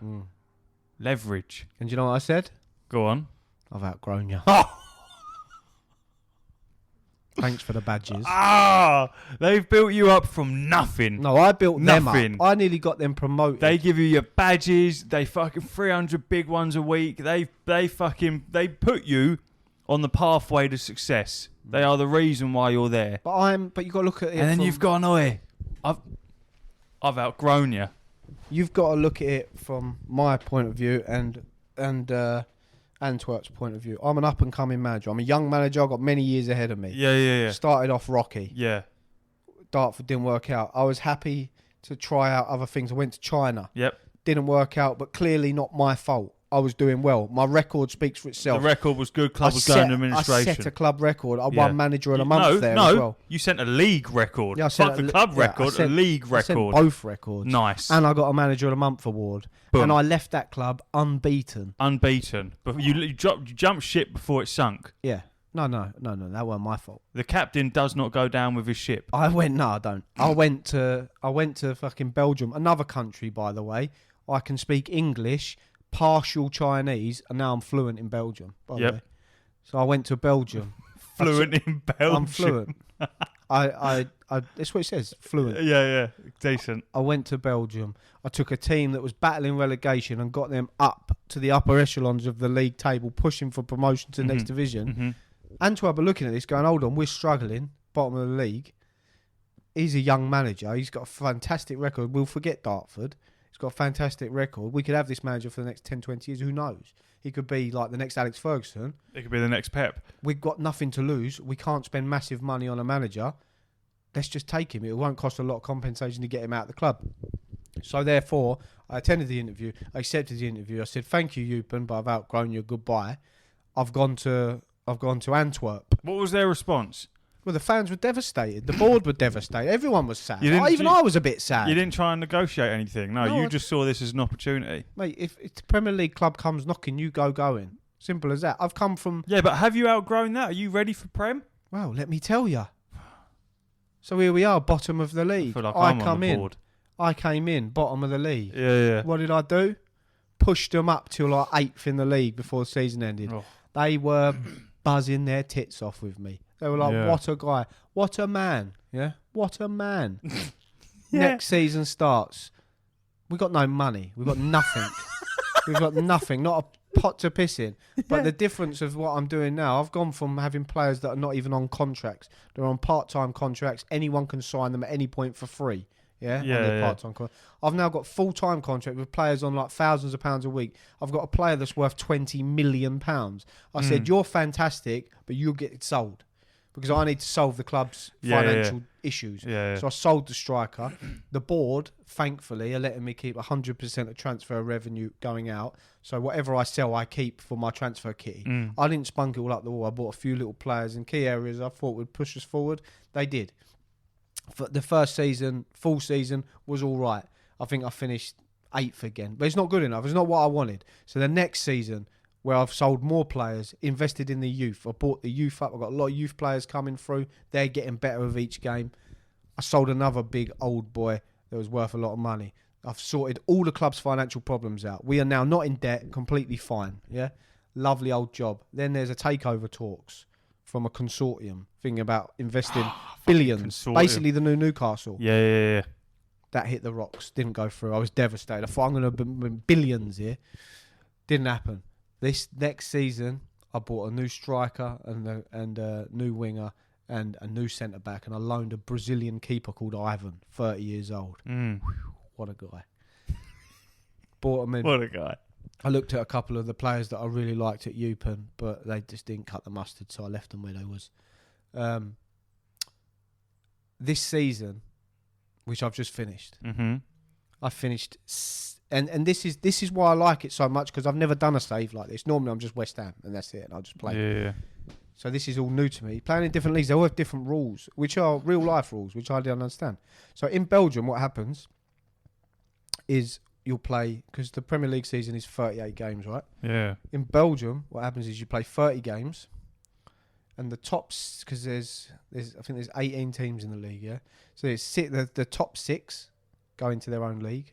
Speaker 2: Leverage.
Speaker 1: And do you know what I said?
Speaker 2: Go on.
Speaker 1: I've outgrown you.
Speaker 2: Oh.
Speaker 1: Thanks for the badges.
Speaker 2: They've built you up from nothing.
Speaker 1: No, I built
Speaker 2: nothing.
Speaker 1: them up. I nearly got them promoted.
Speaker 2: They give you your badges. They fucking 300 big ones a week. They put you on the pathway to success. They are the reason why you're there.
Speaker 1: But you got to look at it.
Speaker 2: And then you've gone, I've outgrown you.
Speaker 1: You've got to look at it from my point of view and Antwerp's point of view. I'm an up and coming manager. I'm a young manager. I've got many years ahead of me.
Speaker 2: Yeah.
Speaker 1: Started off rocky.
Speaker 2: Yeah.
Speaker 1: Dartford didn't work out. I was happy to try out other things. I went to China.
Speaker 2: Yep.
Speaker 1: Didn't work out, but clearly not my fault. I was doing well. My record speaks for itself.
Speaker 2: The record was good. Club was going to administration.
Speaker 1: I set a club record. I won manager of the month there as well.
Speaker 2: You sent a league record.
Speaker 1: Yeah,
Speaker 2: Fuck the club record, a league record.
Speaker 1: I sent both records.
Speaker 2: Nice.
Speaker 1: And I got a manager of the month award.
Speaker 2: Boom.
Speaker 1: And I left that club unbeaten.
Speaker 2: But you jumped ship before it sunk.
Speaker 1: Yeah. No. That wasn't my fault.
Speaker 2: The captain does not go down with his ship.
Speaker 1: I don't. I went to fucking Belgium, another country, by the way. I can speak English, partial Chinese, and now I'm fluent in Belgium. By the way. So I went to Belgium.
Speaker 2: Fluent in Belgium.
Speaker 1: I'm fluent. I that's what it says. Fluent.
Speaker 2: Yeah. Decent.
Speaker 1: I went to Belgium. I took a team that was battling relegation and got them up to the upper echelons of the league table, pushing for promotion to the next division.
Speaker 2: Mm-hmm.
Speaker 1: Antwerp are looking at this, going, "Hold on, we're struggling, bottom of the league." He's a young manager. He's got a fantastic record. We'll forget Dartford. He's got a fantastic record. We could have this manager for the next 10, 20 years. Who knows? He could be like the next Alex Ferguson.
Speaker 2: It could be the next Pep.
Speaker 1: We've got nothing to lose. We can't spend massive money on a manager. Let's just take him. It won't cost a lot of compensation to get him out of the club. So therefore, I attended the interview. I accepted the interview. I said, "Thank you, Eupen, but I've outgrown you. Goodbye." I've gone to Antwerp.
Speaker 2: What was their response?
Speaker 1: Well, the fans were devastated. The board were devastated. Everyone was sad. I was a bit sad.
Speaker 2: You didn't try and negotiate anything. No, you just saw this as an opportunity.
Speaker 1: Mate, if the Premier League club comes knocking, you go going. Simple as that. I've come from...
Speaker 2: Yeah, but have you outgrown that? Are you ready for Prem?
Speaker 1: Well, let me tell you. So here we are, bottom of the league.
Speaker 2: I feel like I'm on the board.
Speaker 1: I came in, bottom of the league.
Speaker 2: Yeah.
Speaker 1: What did I do? Pushed them up till like 8th in the league before the season ended. Oh. They were buzzing their tits off with me. They were like, what a guy. What a man. Yeah? What a man. Next season starts. We got no money. We've got nothing. We've got nothing. Not pot to piss in. But the difference of what I'm doing now, I've gone from having players that are not even on contracts. They're on part-time contracts. Anyone can sign them at any point for free. Yeah, on their part-time contract. I've now got full-time contract with players on like thousands of pounds a week. I've got a player that's worth £20 million. I said, you're fantastic, but you'll get sold. Because I need to solve the club's financial issues. So I sold the striker. The board, thankfully, are letting me keep 100% of transfer revenue going out. So whatever I sell, I keep for my transfer kitty. I didn't spunk it all up the wall. I bought a few little players in key areas I thought would push us forward. They did. For the first season, full season, was all right. I think I finished 8th again. But it's not good enough. It's not what I wanted. So the next season, where I've sold more players, invested in the youth. I brought the youth up. I've got a lot of youth players coming through. They're getting better with each game. I sold another big old boy that was worth a lot of money. I've sorted all the club's financial problems out. We are now not in debt, completely fine. Yeah, lovely old job. Then there's a takeover talks from a consortium thinking about investing billions. Basically the new Newcastle.
Speaker 2: Yeah.
Speaker 1: That hit the rocks. Didn't go through. I was devastated. I thought I'm going to be billions here. Didn't happen. This next season, I bought a new striker and a new winger and a new centre-back, and I loaned a Brazilian keeper called Ivan, 30 years old. What a guy. Bought him in.
Speaker 2: What a guy.
Speaker 1: I looked at a couple of the players that I really liked at Eupen, but they just didn't cut the mustard, so I left them where they was. This season, which I've just finished, I finished... And this is why I like it so much, because I've never done a save like this. Normally I'm just West Ham and that's it, and I'll just play.
Speaker 2: Yeah.
Speaker 1: So this is all new to me. Playing in different leagues, they all have different rules, which are real life rules, which I don't understand. So in Belgium, what happens is you'll play, because the Premier League season is 38 games, right?
Speaker 2: Yeah.
Speaker 1: In Belgium, what happens is you play 30 games, and the tops, because I think there's 18 teams in the league, yeah. So the top 6 go into their own league.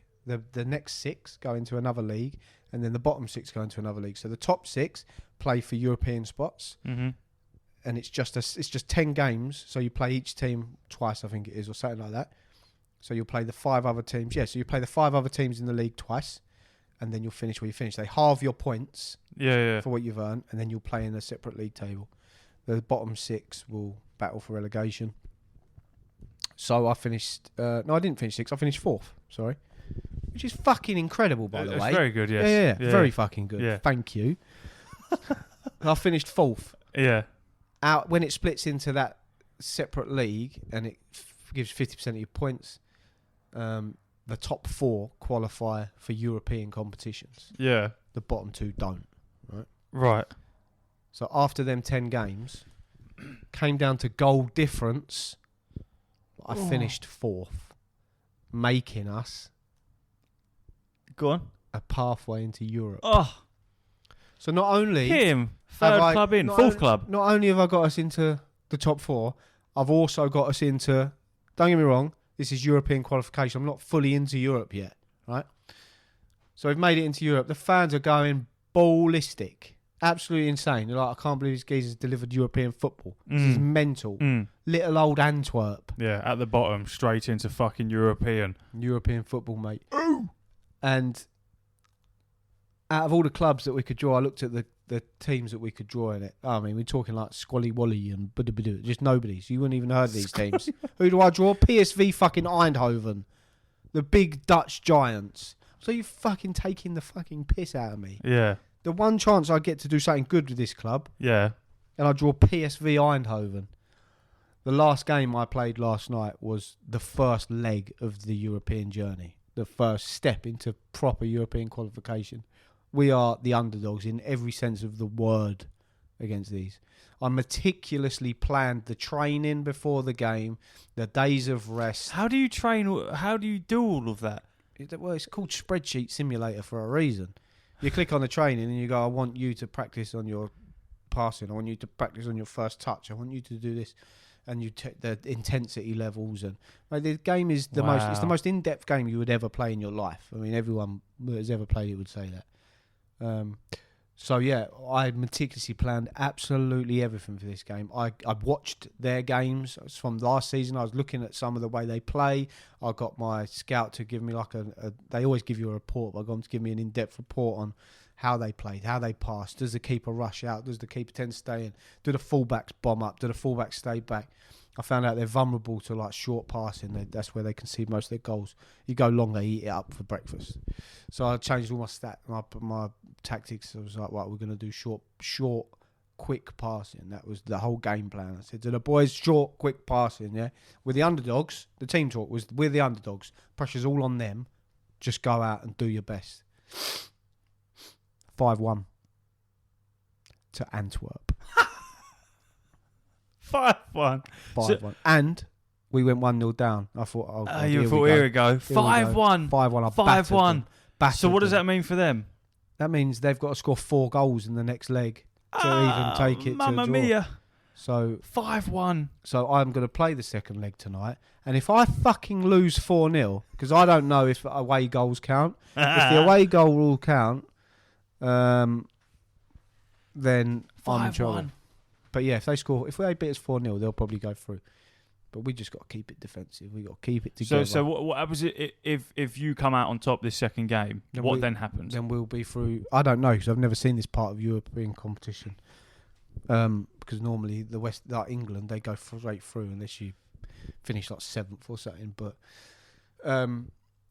Speaker 1: The next 6 go into another league, and then the bottom 6 go into another league. So the top 6 play for European spots, and it's just 10 games. So you play each team twice, I think it is, or something like that. So you'll play the 5 other teams. Yeah, so you play the 5 other teams in the league twice, and then you'll finish where you finish. They halve your points for what you've earned, and then you'll play in a separate league table. The bottom 6 will battle for relegation. So I finished... no, I didn't finish 6th. I finished 4th. Sorry. Which is fucking incredible, by the way.
Speaker 2: It's very good, yes.
Speaker 1: Yeah. Very fucking good.
Speaker 2: Yeah.
Speaker 1: Thank you. I finished 4th.
Speaker 2: Yeah.
Speaker 1: Out when it splits into that separate league, and it gives 50% of your points, the top 4 qualify for European competitions.
Speaker 2: Yeah.
Speaker 1: The bottom 2 don't.
Speaker 2: Right.
Speaker 1: So after them 10 games, came down to goal difference, I finished 4th, making us...
Speaker 2: Go on.
Speaker 1: A pathway into Europe.
Speaker 2: Oh.
Speaker 1: So not only...
Speaker 2: Him. Third club in. 4th club.
Speaker 1: Not only have I got us into the top 4, I've also got us into... Don't get me wrong, this is European qualification. I'm not fully into Europe yet, right? So we've made it into Europe. The fans are going ballistic. Absolutely insane. They're like, I can't believe this geezer's delivered European football. This is mental. Little old Antwerp.
Speaker 2: Yeah, at the bottom, straight into fucking European
Speaker 1: football, mate. Ooh. And out of all the clubs that we could draw, I looked at the teams that we could draw in it. I mean, we're talking like Squally Wally and just nobody. So you wouldn't even heard of these teams. Who do I draw? PSV fucking Eindhoven. The big Dutch giants. So you fucking taking the fucking piss out of me.
Speaker 2: Yeah.
Speaker 1: The one chance I get to do something good with this club.
Speaker 2: Yeah.
Speaker 1: And I draw PSV Eindhoven. The last game I played last night was the first leg of the European journey. The first step into proper European qualification. We are the underdogs in every sense of the word against these. I meticulously planned the training before the game, the days of rest.
Speaker 2: How do you train? How do you do all of that?
Speaker 1: Well, it's called Spreadsheet Simulator for a reason. You click on the training and you go, I want you to practice on your passing. I want you to practice on your first touch. I want you to do this. And you take the intensity levels, and like, the game is the most. It's the most in-depth game you would ever play in your life. I mean, everyone who has ever played it would say that. So yeah, I meticulously planned absolutely everything for this game. I watched their games from last season. I was looking at some of the way they play. I got my scout to give me like they always give you a report, but I got them to give me an in-depth report on how they played, how they passed. Does the keeper rush out? Does the keeper tend to stay in? Do the fullbacks bomb up? Do the fullbacks stay back? I found out they're vulnerable to like short passing. That's where they concede most of their goals. You go long, they eat it up for breakfast. So I changed all my tactics. I was like, right, we're going to do short, quick passing. That was the whole game plan. I said to the boys, short, quick passing. Yeah, we're the underdogs. The team talk was we're the underdogs. Pressure's all on them. Just go out and do your best. 5-1 to Antwerp.
Speaker 2: 5-1.
Speaker 1: 5-1. And we went 1-0 down. I thought, oh, God,
Speaker 2: you thought, here we go. 5-1.
Speaker 1: 5-1.
Speaker 2: 5-1. So what does that mean for them?
Speaker 1: That means they've got to score 4 goals in the next leg to even take it
Speaker 2: Mamma
Speaker 1: to a draw.
Speaker 2: mia.
Speaker 1: So
Speaker 2: 5-1.
Speaker 1: So I'm going to play the second leg tonight. And if I fucking lose 4-0, because I don't know if away goals count. If the away goal will count, then I'm in trouble. But yeah, if they beat us 4-0, they'll probably go through. But we just got to keep it defensive. We got to keep it together.
Speaker 2: So what happens if you come out on top this second game? Then happens?
Speaker 1: Then we'll be through. I don't know because I've never seen this part of European competition. Because normally the West, like England, they go straight through unless you finish like 7th or something. But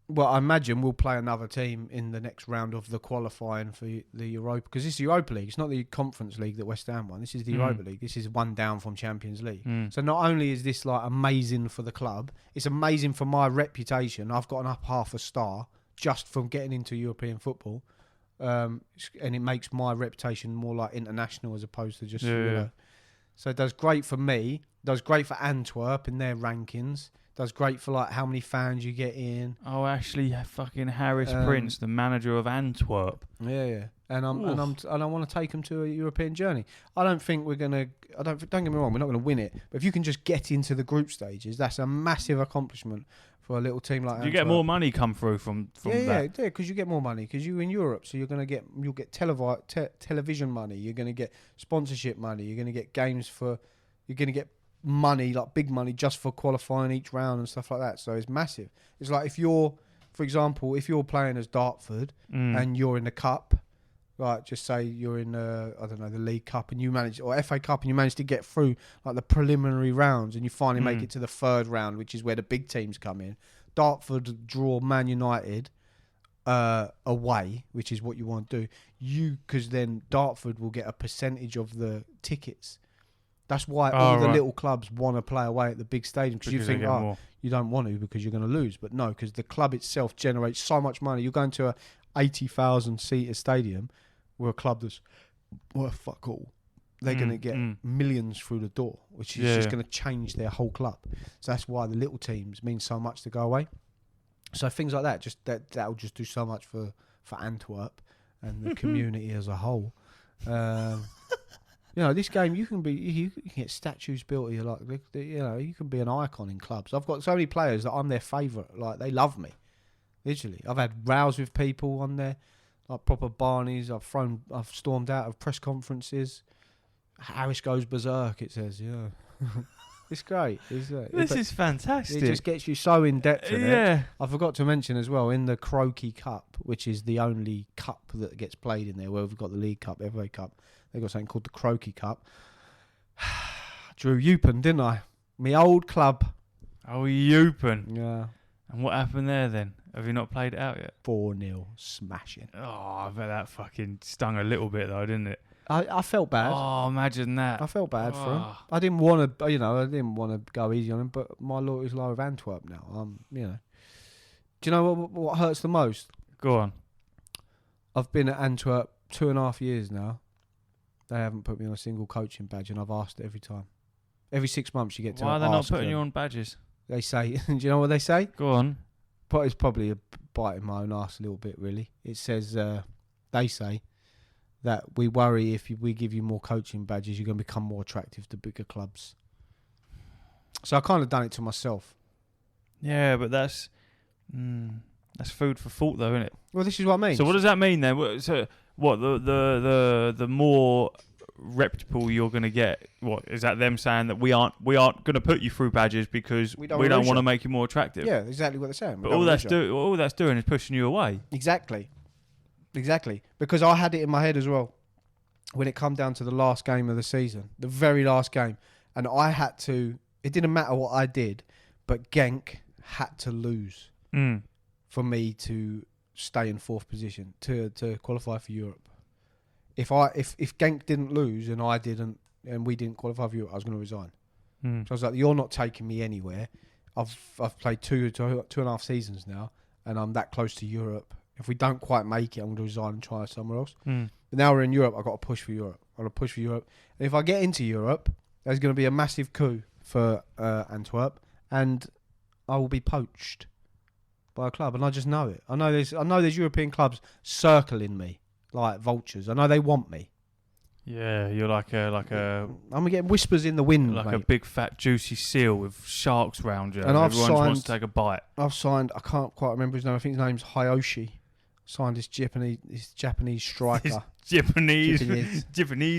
Speaker 1: well, I imagine we'll play another team in the next round of the qualifying for the Europa, because this is Europa League. It's not the Conference League that West Ham won. This is the Europa League. This is one down from Champions League. So not only is this like amazing for the club, it's amazing for my reputation. I've gotten up half a star just from getting into European football, and it makes my reputation more like international as opposed to just. You know. So it does great for me. Does great for Antwerp in their rankings. Does great for like how many fans you get in.
Speaker 2: Oh, actually, fucking Harris Prince, the manager of Antwerp.
Speaker 1: Yeah. And I want to take them to a European journey. I don't think we're gonna. Don't get me wrong. We're not gonna win it. But if you can just get into the group stages, that's a massive accomplishment for a little team like.
Speaker 2: You get more money come through from that.
Speaker 1: Yeah, because you get more money because you're in Europe, so you'll get television money. You're gonna get sponsorship money. You're gonna get games for. You're gonna get money, like big money, just for qualifying each round and stuff like that. So it's massive. It's like for example, if you're playing as Dartford and you're in the cup, like just say you're in the League Cup and you manage, or FA Cup, and you manage to get through like the preliminary rounds and you finally make it to the 3rd round, which is where the big teams come in. Dartford draw Man United away, which is what you want to do. Because then Dartford will get a percentage of the tickets. That's why all the little clubs want to play away at the big stadium, because you think, you don't want to because you're going to lose. But no, because the club itself generates so much money. You're going to a 80,000-seater stadium where a club that's worth fuck all. They're going to get millions through the door, which is just going to change their whole club. So that's why the little teams mean so much to go away. So things like that, that'll just do so much for Antwerp and the community as a whole. You know, this game you can get statues built. You you can be an icon in clubs. I've got so many players that I'm their favourite. Like they love me, literally. I've had rows with people on there, like proper Barneys. I've stormed out of press conferences. Harris goes berserk. It says, it's great.
Speaker 2: This is fantastic.
Speaker 1: It just gets you so in depth in it. I forgot to mention as well, in the Croquis Cup, which is the only cup that gets played in there, where we've got the League Cup, FA Cup. They've got something called the Croquis Cup. Drew Eupen, didn't I? Me old club.
Speaker 2: Oh, Eupen.
Speaker 1: Yeah.
Speaker 2: And what happened there then? Have you not played it out yet?
Speaker 1: 4-0, smashing.
Speaker 2: Oh, I bet that fucking stung a little bit though, didn't it?
Speaker 1: I felt bad.
Speaker 2: Oh, imagine that.
Speaker 1: I felt bad for him. I didn't want to, go easy on him, but my loyalty's low with Antwerp now. Do you know what hurts the most?
Speaker 2: Go on.
Speaker 1: I've been at Antwerp 2.5 years now. They haven't put me on a single coaching badge, and I've asked it every time. Every 6 months you get to ask.
Speaker 2: Why are they not putting you on badges?
Speaker 1: They say, do you know what they say?
Speaker 2: Go on.
Speaker 1: But it's probably a bite in my own arse a little bit, really. It says, they say that we worry if we give you more coaching badges, you're going to become more attractive to bigger clubs. So I kind of done it to myself.
Speaker 2: Yeah, but that's food for thought, though, isn't it?
Speaker 1: Well, this is what I mean.
Speaker 2: So what does that mean then? So what the more reputable you're going to get. What is that? Them saying that we aren't going to put you through badges because we don't want to make you more attractive.
Speaker 1: Yeah, exactly what they're saying.
Speaker 2: But all that's doing is pushing you away.
Speaker 1: Exactly. Because I had it in my head as well when it come down to the last game of the season, the very last game, and I had to. It didn't matter what I did, but Genk had to lose for me to stay in fourth position to qualify for Europe. If Genk didn't lose and I didn't, and we didn't qualify for Europe, I was going to resign. So I was like, "You're not taking me anywhere. I've played two and a half seasons now, and I'm that close to Europe. If we don't quite make it, I'm going to resign and try somewhere else." But now we're in Europe. I've got to push for Europe. I'm going to push for Europe. And if I get into Europe, there's going to be a massive coup for Antwerp, and I will be poached by a club, and I just know it. I know there's European clubs circling me like vultures. I know they want me.
Speaker 2: Yeah, you're like a.
Speaker 1: I'm getting whispers in the wind,
Speaker 2: like
Speaker 1: mate.
Speaker 2: a big fat juicy seal with sharks round you, and everyone wants to take a bite.
Speaker 1: I've signed. I can't quite remember his name. I think his name's Hayoshi. Signed this Japanese striker. Japanese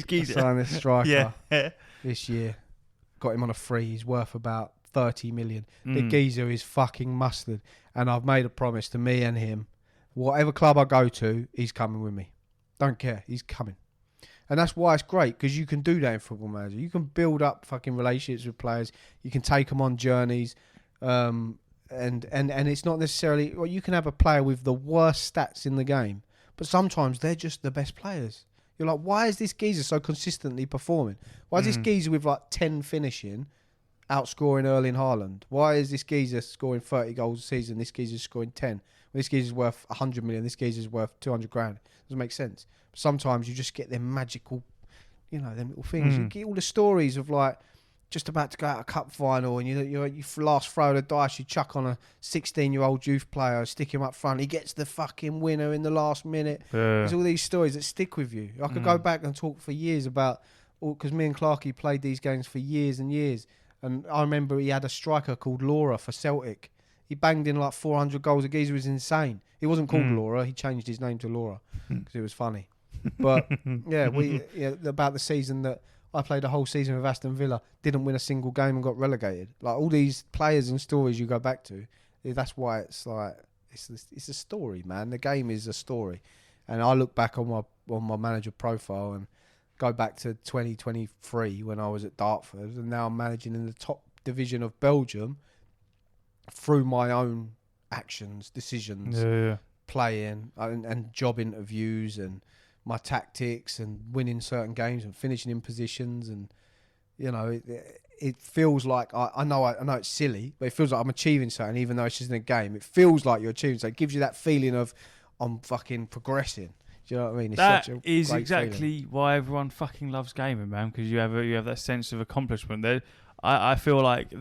Speaker 2: geezer.
Speaker 1: Signed this striker
Speaker 2: yeah.
Speaker 1: this year. Got him on a free. He's worth about 30 million. The geezer is fucking mustard, and I've made a promise to me and him. Whatever club I go to, he's coming with me. Don't care. He's coming. And that's why it's great, because you can do that in Football Manager. You can build up fucking relationships with players. You can take them on journeys. And it's not necessarily... Well, you can have a player with the worst stats in the game, but sometimes they're just the best players. You're like, why is this geezer so consistently performing? Why is this geezer with like 10 finishing outscoring Erling Haaland? Why is this geezer scoring 30 goals a season? This geezer's scoring 10. Well, this geezer's worth 100 million. This geezer's worth 200 grand. Doesn't make sense. Sometimes you just get them magical, them little things. You get all the stories of like just about to go out a cup final, and you last throw of the dice, you chuck on a 16-year-old youth player, stick him up front, he gets the fucking winner in the last minute. There's all these stories that stick with you. I could go back and talk for years about, because me and Clarkey played these games for years and years, and I remember he had a striker called Laura for Celtic. He banged in like 400 goals. The geezer was insane. He wasn't called Laura. He changed his name to Laura because it was funny. But about the season that I played a whole season with Aston Villa, didn't win a single game and got relegated. Like all these players and stories you go back to, that's why it's like it's a story, man. The game is a story, and I look back on my manager profile and go back to 2023 when I was at Dartford, and now I'm managing in the top division of Belgium through my own actions, decisions, playing and job interviews and my tactics and winning certain games and finishing in positions, and it feels like I know it's silly, but it feels like I'm achieving something, even though it's just in a game. It feels like you're achieving something. It gives you that feeling of I'm fucking progressing. Do you know what I mean?
Speaker 2: That is exactly why everyone fucking loves gaming, man, because you have that sense of accomplishment. I feel like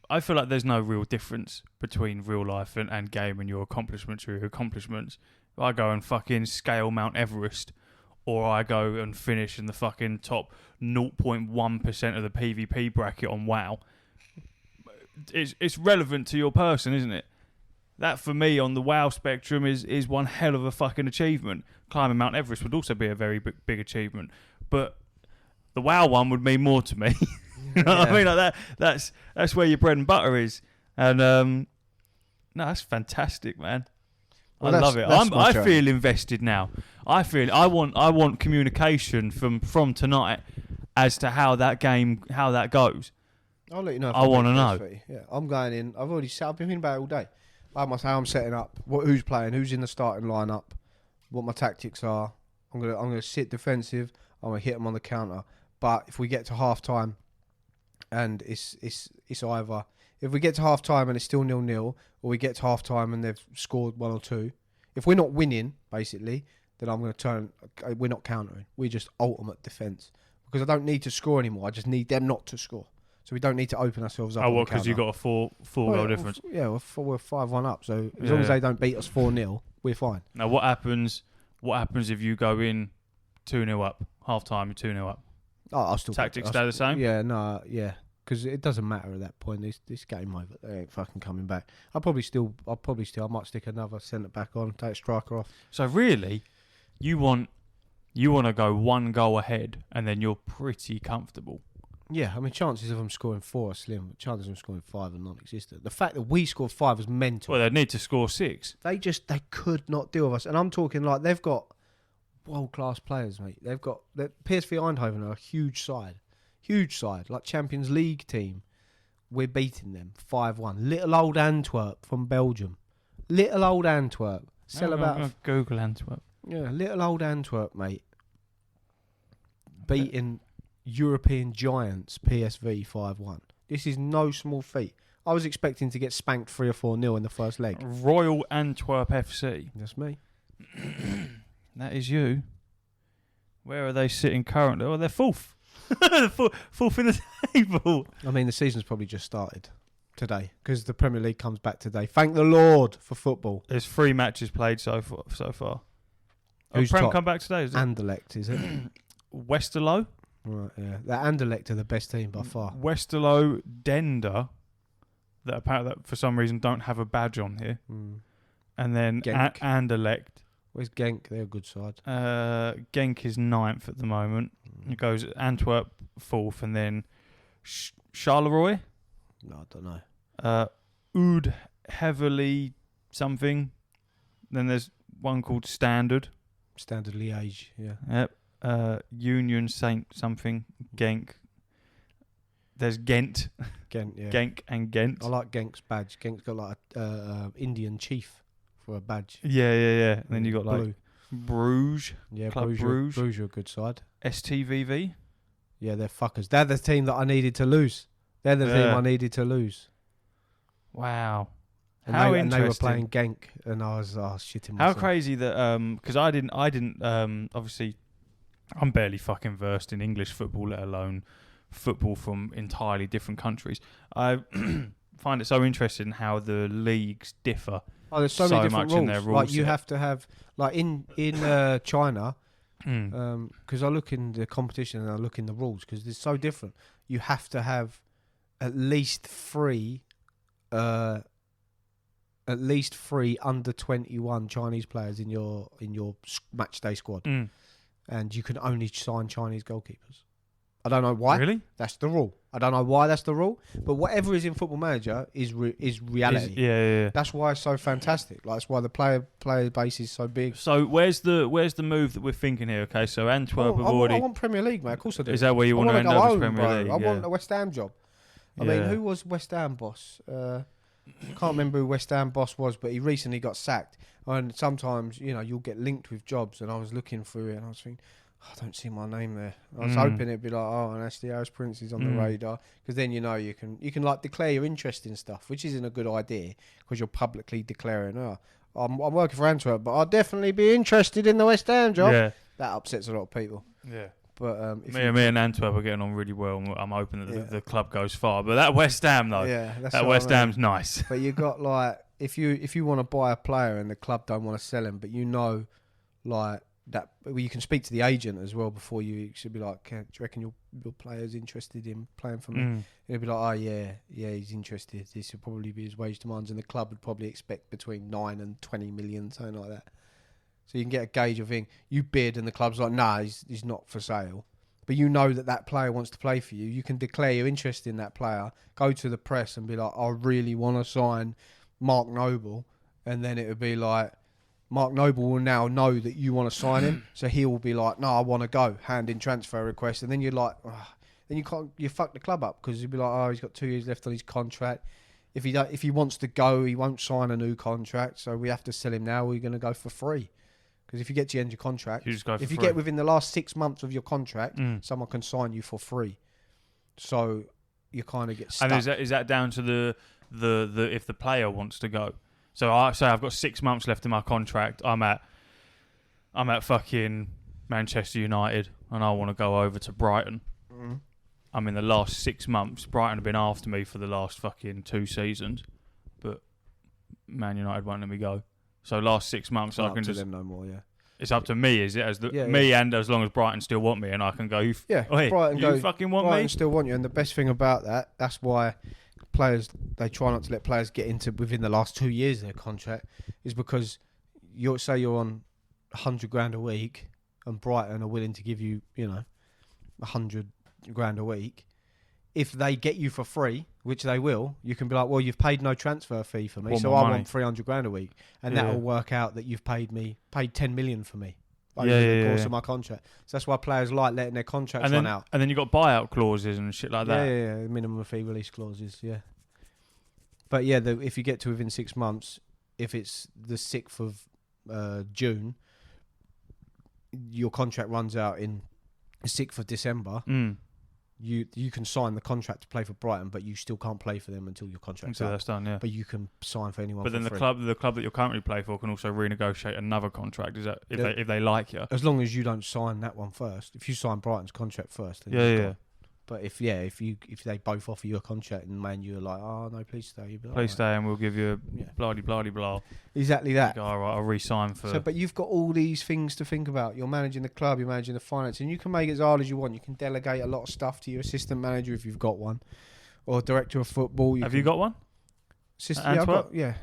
Speaker 2: I feel like there's no real difference between real life and game and your accomplishments or your accomplishments. If I go and fucking scale Mount Everest, or I go and finish in the fucking top 0.1% of the PvP bracket on WoW, it's relevant to your person, isn't it? That, for me, on the WoW spectrum, is one hell of a fucking achievement. Climbing Mount Everest would also be a very big achievement. But the WoW one would mean more to me. You know what I mean? Like that's where your bread and butter is. And, no, that's fantastic, man. Well, I love it. I feel invested now. I want communication from tonight as to how that goes.
Speaker 1: I'll let you know. If
Speaker 2: I want to know.
Speaker 1: Yeah, I'm going in. I've been thinking about it all day. How I'm setting up, who's playing, who's in the starting lineup, what my tactics are. I'm gonna sit defensive. I'm gonna hit them on the counter. But if we get to half time, and it's either if we get to half time and it's still 0-0, or we get to half time and they've scored 1 or 2. If we're not winning, basically, then I'm going to turn. We're not countering. We're just ultimate defence, because I don't need to score anymore. I just need them not to score. So we don't need to open ourselves up.
Speaker 2: Oh, well, because you've got a four goal difference.
Speaker 1: Yeah, we're 5-1 up. So as long as they don't beat us 4-0, we're fine.
Speaker 2: Now, what happens if you go in 2-0 up, half time, you're 2-0 up?
Speaker 1: Oh, I'll still
Speaker 2: tactics stay the same.
Speaker 1: Yeah, no, yeah. because it doesn't matter at that point. This game over. They ain't fucking coming back. I might stick another centre back on, take a striker off.
Speaker 2: So really, you want to go one goal ahead, and then you're pretty comfortable.
Speaker 1: Yeah, I mean, chances of them scoring 4 are slim. But chances of them scoring 5 are non-existent. The fact that we scored 5 was mental.
Speaker 2: Well, they'd need to score 6.
Speaker 1: They could not deal with us. And I'm talking like they've got world-class players, mate. They've got PSV Eindhoven are a huge side, like Champions League team. We're beating them 5-1. Little old Antwerp from Belgium. Little old Antwerp.
Speaker 2: Google Antwerp.
Speaker 1: Yeah, little old Antwerp, mate. Beating European giants PSV 5-1. This is no small feat. I was expecting to get spanked 3 or 4-0 in the first leg.
Speaker 2: Royal Antwerp FC.
Speaker 1: That's me.
Speaker 2: That is you. Where are they sitting currently? Oh, they're fourth. Fourth in the table.
Speaker 1: I mean, the season's probably just started today because the Premier League comes back today. Thank the Lord for football.
Speaker 2: There's 3 matches played so far.
Speaker 1: Who's
Speaker 2: Prem
Speaker 1: top?
Speaker 2: Come back today, is it?
Speaker 1: Anderlecht, is it?
Speaker 2: Westerlo.
Speaker 1: Right, yeah. The Anderlecht are the best team by far.
Speaker 2: Westerlo, Dender, that apparently for some reason don't have a badge on here. And then Anderlecht.
Speaker 1: Where's Genk? They're a good side.
Speaker 2: Genk is 9th at the moment. It goes Antwerp 4th, and then Charleroi.
Speaker 1: No, I don't know.
Speaker 2: Oud Heavily something. Then there's one called Standard
Speaker 1: Liège, yeah.
Speaker 2: Yep. Union Saint something. Genk. There's Ghent.
Speaker 1: Ghent, yeah.
Speaker 2: Genk and Ghent.
Speaker 1: I like Genk's badge. Genk's got like a Indian chief for a badge.
Speaker 2: Yeah. And then you got like
Speaker 1: blue.
Speaker 2: Bruges.
Speaker 1: Yeah,
Speaker 2: Club
Speaker 1: Bruges are a good side.
Speaker 2: STVV.
Speaker 1: Yeah, they're fuckers. They're the team that I needed to lose. They're the team I needed to lose.
Speaker 2: Wow.
Speaker 1: And
Speaker 2: How
Speaker 1: they,
Speaker 2: interesting.
Speaker 1: And they were playing Genk, and I was shitting myself.
Speaker 2: How crazy that because I didn't obviously I'm barely fucking versed in English football, let alone football from entirely different countries. I find it so interesting how the leagues differ.
Speaker 1: Oh, there's so many different
Speaker 2: much
Speaker 1: rules.
Speaker 2: in their rules.
Speaker 1: Like you have to have like in China, because I look in the competition and I look in the rules because they're so different. You have to have at least three under 21 Chinese players in your match day squad, and you can only sign Chinese goalkeepers. I don't know why.
Speaker 2: Really?
Speaker 1: That's the rule. I don't know why that's the rule, but whatever is in Football Manager is reality.
Speaker 2: Yeah.
Speaker 1: That's why it's so fantastic. Like that's why the player base is so big.
Speaker 2: So where's the move that we're thinking here? Okay, so Antwerp have already.
Speaker 1: I want Premier League, man. Of course I do.
Speaker 2: Is that where you want to end up as Premier League?
Speaker 1: I want a West Ham job. I mean, who was West Ham boss? I can't remember who West Ham boss was, but he recently got sacked. And sometimes, you'll get linked with jobs. And I was looking through it, and I was thinking, I don't see my name there. I was hoping it'd be like, and Ashley Harris Prince is on the radar, because then you can like declare your interest in stuff, which isn't a good idea because you're publicly declaring, I'm working for Antwerp, but I'll definitely be interested in the West Ham job.
Speaker 2: Yeah,
Speaker 1: that upsets a lot of people.
Speaker 2: Yeah.
Speaker 1: But
Speaker 2: me and Antwerp are getting on really well, and I'm hoping that the club goes far. But that West Ham though, that West Ham's nice.
Speaker 1: But you got like if you want to buy a player and the club don't want to sell him, but like that, you can speak to the agent as well before you should be like, do you reckon your player's interested in playing for me? He'll be like, yeah, he's interested. This would probably be his wage demands, and the club would probably expect between 9 and 20 million, something like that. So you can get a gauge of thing. You bid and the club's like, nah, he's not for sale. But you know that player wants to play for you. You can declare your interest in that player, go to the press and be like, I really want to sign Mark Noble. And then it would be like, Mark Noble will now know that you want to sign him. So he will be like, no, I want to go. Hand in transfer request. And then you're like, then you fuck the club up because you'll be like, he's got 2 years left on his contract. If he wants to go, he won't sign a new contract. So we have to sell him now. We're going to go for free. Because if you get to the end of your contract, if you get within the last 6 months of your contract, someone can sign you for free. So you kind of get stuck.
Speaker 2: And is that down to the if the player wants to go? So I've got 6 months left in my contract. I'm at fucking Manchester United, and I want to go over to Brighton. I'm in the last 6 months. Brighton have been after me for the last fucking 2 seasons, but Man United won't let me go. So last 6 months, I can just.
Speaker 1: Them no more, yeah.
Speaker 2: It's up to me, is it? And as long as Brighton still want me, and I can go.
Speaker 1: Brighton
Speaker 2: you fucking want
Speaker 1: Brighton
Speaker 2: me.
Speaker 1: Still want you, and the best thing about that's why players, they try not to let players get into within the last 2 years of their contract, is because you're on 100 grand a week, and Brighton are willing to give you, 100 grand a week. If they get you for free, which they will, you can be like, well, you've paid no transfer fee for me, so I want 300 grand a week, and that will work out that you've paid 10 million for me over the course of my contract. So that's why players like letting their contracts run out.
Speaker 2: And then you've got buyout clauses and shit like that.
Speaker 1: Yeah, minimum fee release clauses, yeah. But yeah, if you get to within 6 months, if it's the 6th of June, your contract runs out in the 6th of December. You can sign the contract to play for Brighton, but you still can't play for them until your contract's up.
Speaker 2: That's done, yeah.
Speaker 1: But you can sign for anyone.
Speaker 2: But then the club that you're currently playing for can also renegotiate another contract. Is that if they like you?
Speaker 1: As long as you don't sign that one first. If you sign Brighton's contract first, then
Speaker 2: yeah.
Speaker 1: But if they both offer you a contract and Man you're like, oh no, please stay. You'd be like,
Speaker 2: please stay, and we'll give you blah blah blah.
Speaker 1: Exactly that.
Speaker 2: All right, I'll re-sign for.
Speaker 1: So, but you've got all these things to think about. You're managing the club, you're managing the finance, and you can make it as hard as you want. You can delegate a lot of stuff to your assistant manager if you've got one, or director of football.
Speaker 2: Have you got one?
Speaker 1: Antwerp? Yeah.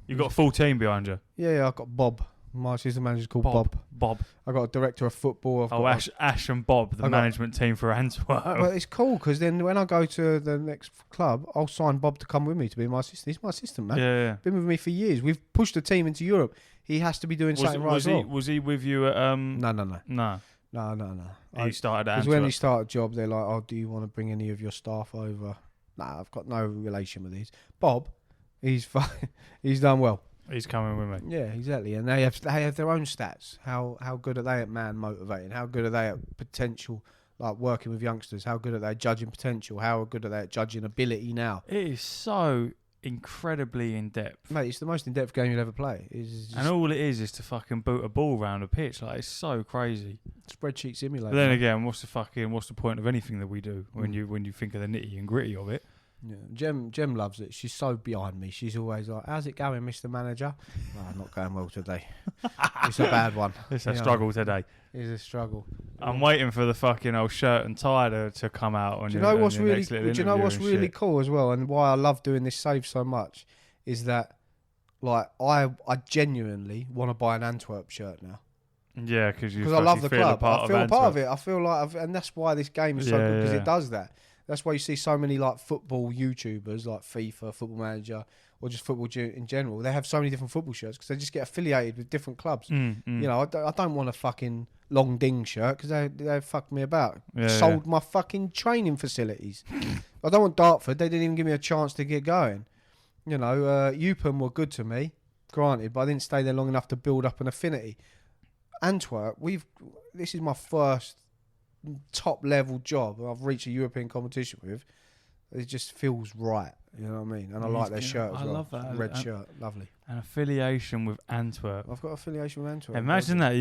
Speaker 2: You've got a full team behind you.
Speaker 1: Yeah, I've got Bob. My assistant manager's called Bob. I got a director of football.
Speaker 2: Ash and Bob, the management team for Antwerp.
Speaker 1: Well, it's cool because then when I go to the next club, I'll sign Bob to come with me to be my assistant. He's my assistant, man.
Speaker 2: Yeah.
Speaker 1: Been with me for years. We've pushed the team into Europe. He has to be doing something right as well.
Speaker 2: Was he with you at...
Speaker 1: No.
Speaker 2: He started at Antwerp.
Speaker 1: Because when he started a job, they're like, oh, do you want to bring any of your staff over? Nah, I've got no relation with these. Bob, he's done well.
Speaker 2: He's coming with me.
Speaker 1: Yeah, exactly. And they have their own stats. How good are they at man motivating? How good are they at potential, like working with youngsters? How good are they at judging potential? How good are they at judging ability now?
Speaker 2: It is so incredibly in depth,
Speaker 1: mate. It's the most in depth game you'll ever play.
Speaker 2: And all it is to fucking boot a ball around a pitch. Like, it's so crazy.
Speaker 1: Spreadsheet simulator.
Speaker 2: But then again, what's the point of anything that we do when you think of the nitty and gritty of it?
Speaker 1: Yeah, Jem loves it. She's so behind me. She's always like, how's it going, Mr. Manager? Oh, not going well today. It's a bad one.
Speaker 2: It's a struggle today.
Speaker 1: It's a struggle.
Speaker 2: I'm waiting for the fucking old shirt and tie to come out.
Speaker 1: Do you know what's really cool as well, and why I love doing this save so much, is that like I genuinely want to buy an Antwerp shirt now.
Speaker 2: Yeah, because
Speaker 1: I love the club. I feel part of it. I feel like, and that's why this game is so good, because it does that. That's why you see so many like football YouTubers, like FIFA, Football Manager, or just football in general. They have so many different football shirts because they just get affiliated with different clubs. You know, I don't want a fucking Long Ding shirt because they fucked me about. Sold my fucking training facilities. I don't want Dartford. They didn't even give me a chance to get going. You know, Eupen were good to me, granted, but I didn't stay there long enough to build up an affinity. Antwerp, this is my first top level job I've reached a European competition with. It just feels right, you know what I mean? And I like their shirt as well. I love that red shirt, lovely.
Speaker 2: An affiliation with Antwerp.
Speaker 1: I've got affiliation with Antwerp.
Speaker 2: Imagine that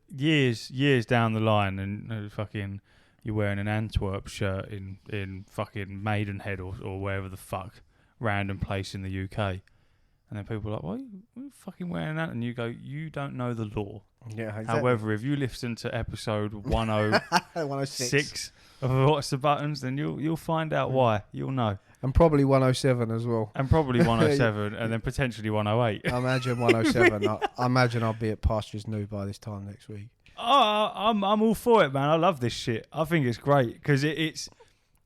Speaker 2: years down the line, and fucking you're wearing an Antwerp shirt in fucking Maidenhead or wherever the fuck random place in the UK, and then people are like, why are you fucking wearing that? And you go, you don't know the law.
Speaker 1: Yeah, exactly.
Speaker 2: However, if you listen to episode 106 of What's the Buttons, then you'll find out why. You'll know.
Speaker 1: And probably 107 as well.
Speaker 2: And probably 107 and then potentially 108.
Speaker 1: I imagine 107. I imagine I'll be at Pastures New by this time next week.
Speaker 2: Oh, I'm all for it, man. I love this shit. I think it's great because it's.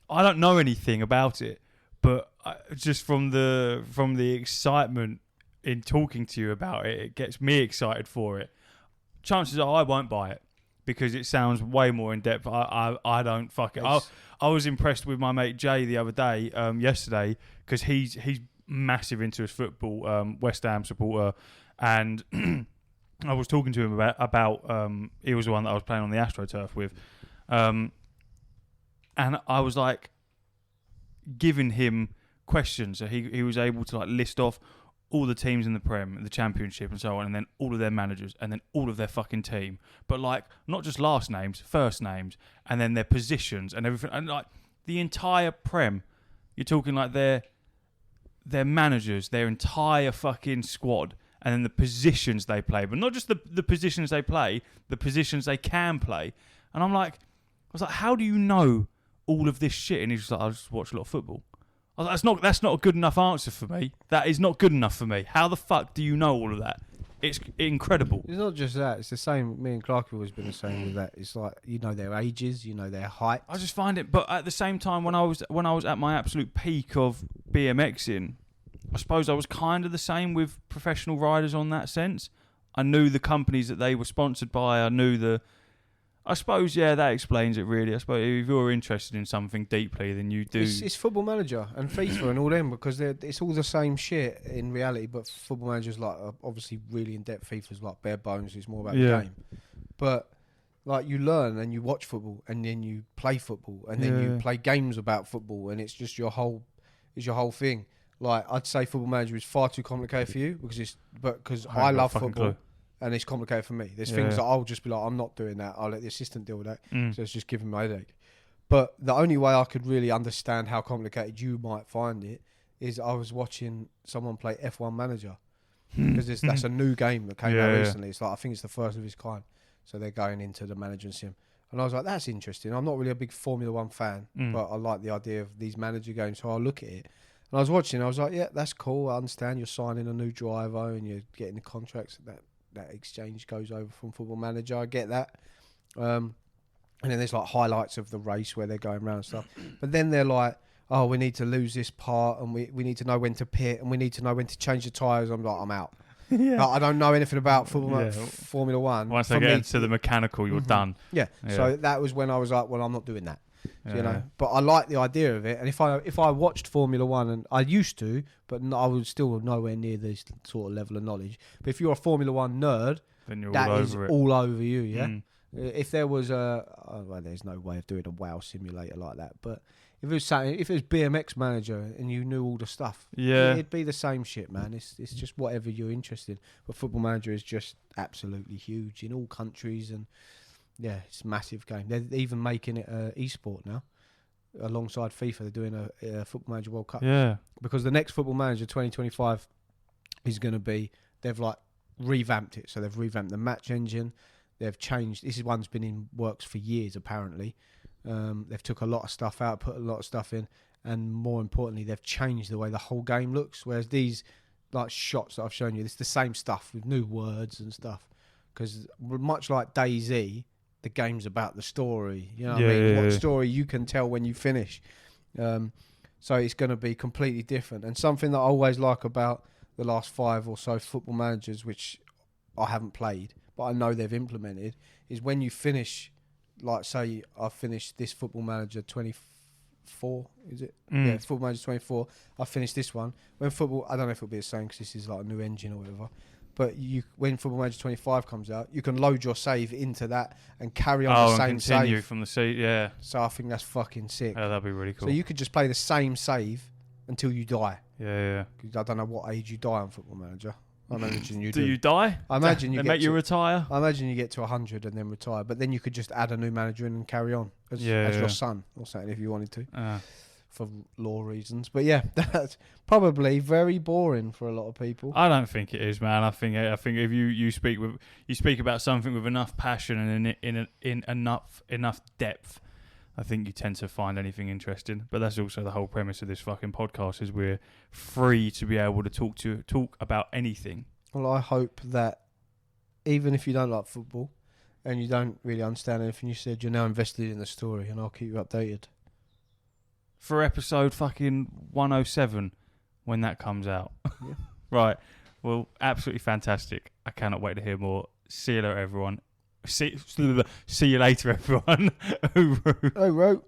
Speaker 2: I don't know anything about it, but just from the excitement in talking to you about it, it gets me excited for it. Chances are I won't buy it because it sounds way more in depth. I don't fuck it. I was impressed with my mate Jay the other day, yesterday, because he's massive into his football, West Ham supporter, and I was talking to him about he was the one that I was playing on the AstroTurf with, and I was like giving him questions, so he was able to like list off all the teams in the Prem, the Championship and so on, and then all of their managers, and then all of their fucking team. But like, not just last names, first names, and then their positions and everything. And like, the entire Prem, you're talking like their managers, their entire fucking squad, and then the positions they play, but not just the positions they play, the positions they can play. And I was like, how do you know all of this shit? And he's just like, I just watch a lot of football. I was like, that's not a good enough answer for me. That is not good enough for me. How the fuck do you know all of that? It's incredible.
Speaker 1: It's not just that. It's the same. Me and Clark have always been the same with that. It's like, you know their ages, you know their height.
Speaker 2: I just find it. But at the same time, when I was at my absolute peak of BMXing, I suppose I was kind of the same with professional riders on that sense. I knew the companies that they were sponsored by. I suppose, yeah, that explains it really. I suppose if you're interested in something deeply, then you do.
Speaker 1: It's Football Manager and FIFA and all them, because it's all the same shit in reality. But Football Manager's like obviously really in depth. FIFA's like bare bones. It's more about the game. But like you learn and you watch football and then you play football and then you play games about football, and it's just your whole thing. Like I'd say Football Manager is far too complicated for you because I love football. And it's complicated for me. There's things that I'll just be like, I'm not doing that. I'll let the assistant deal with that. So it's just giving me a headache. But the only way I could really understand how complicated you might find it is I was watching someone play F1 Manager. Because that's a new game that came out recently. It's like, I think it's the first of its kind. So they're going into the manager sim. And I was like, that's interesting. I'm not really a big Formula 1 fan, but I like the idea of these manager games. So I'll look at it. And I was watching, I was like, yeah, that's cool. I understand you're signing a new driver and you're getting the contracts that exchange goes over from Football Manager. I get that. And then there's like highlights of the race where they're going around and stuff. But then they're like, oh, we need to lose this part and we need to know when to pit and we need to know when to change the tyres. I'm like, I'm out. Like, I don't know anything about Formula 1.
Speaker 2: Once they get into the mechanical, you're done.
Speaker 1: Yeah. So that was when I was like, well, I'm not doing that. You know, but I like the idea of it. And if I watched Formula 1, and I used to, but I was still nowhere near this sort of level of knowledge. But if you're a Formula 1 nerd,
Speaker 2: then you're
Speaker 1: that
Speaker 2: all
Speaker 1: is
Speaker 2: over it.
Speaker 1: All over you. Yeah. If there was there's no way of doing a WoW simulator like that. But if it was BMX Manager and you knew all the stuff, it'd be the same shit, man. It's just whatever you're interested in. But Football Manager is just absolutely huge in all countries, and yeah, it's a massive game. They're even making it e-sport now. Alongside FIFA, they're doing a Football Manager World Cup. Yeah. Because the next Football Manager 2025 is going to be, they've like revamped it. So they've revamped the match engine. They've changed. This one's been in works for years, apparently. They've took a lot of stuff out, put a lot of stuff in. And more importantly, they've changed the way the whole game looks. Whereas these like shots that I've shown you, it's the same stuff with new words and stuff. Because much like DayZ, the game's about the story, you know what I mean? What story you can tell when you finish. So it's going to be completely different. And something that I always like about the last 5 or so Football Managers, which I haven't played, but I know they've implemented, is when you finish, like say I finished this Football Manager 24, is it? Yeah, Football Manager 24. I finished this one. I don't know if it'll be the same because this is like a new engine or whatever. But when Football Manager 25 comes out, you can load your save into that and carry on the same save.
Speaker 2: Continue from the seat, yeah.
Speaker 1: So I think that's fucking sick.
Speaker 2: Yeah, that'd be really cool.
Speaker 1: So you could just play the same save until you die.
Speaker 2: Yeah.
Speaker 1: I don't know what age you die on Football Manager. I imagine you
Speaker 2: do. Do you die?
Speaker 1: I imagine you
Speaker 2: make you retire.
Speaker 1: I imagine you get to 100 and then retire. But then you could just add a new manager in and carry on as your son or something if you wanted to. For law reasons, but yeah, that's probably very boring for a lot of people.
Speaker 2: I don't think it is, man. I think if you speak about something with enough passion and in enough depth, I think you tend to find anything interesting. But that's also the whole premise of this fucking podcast: is we're free to be able to talk about anything.
Speaker 1: Well, I hope that even if you don't like football and you don't really understand anything you said, you're now invested in the story, and I'll keep you updated.
Speaker 2: For episode fucking 107 when that comes out. Yeah. Right. Well, absolutely fantastic. I cannot wait to hear more. See you later, everyone. See you later, everyone.
Speaker 1: Oh,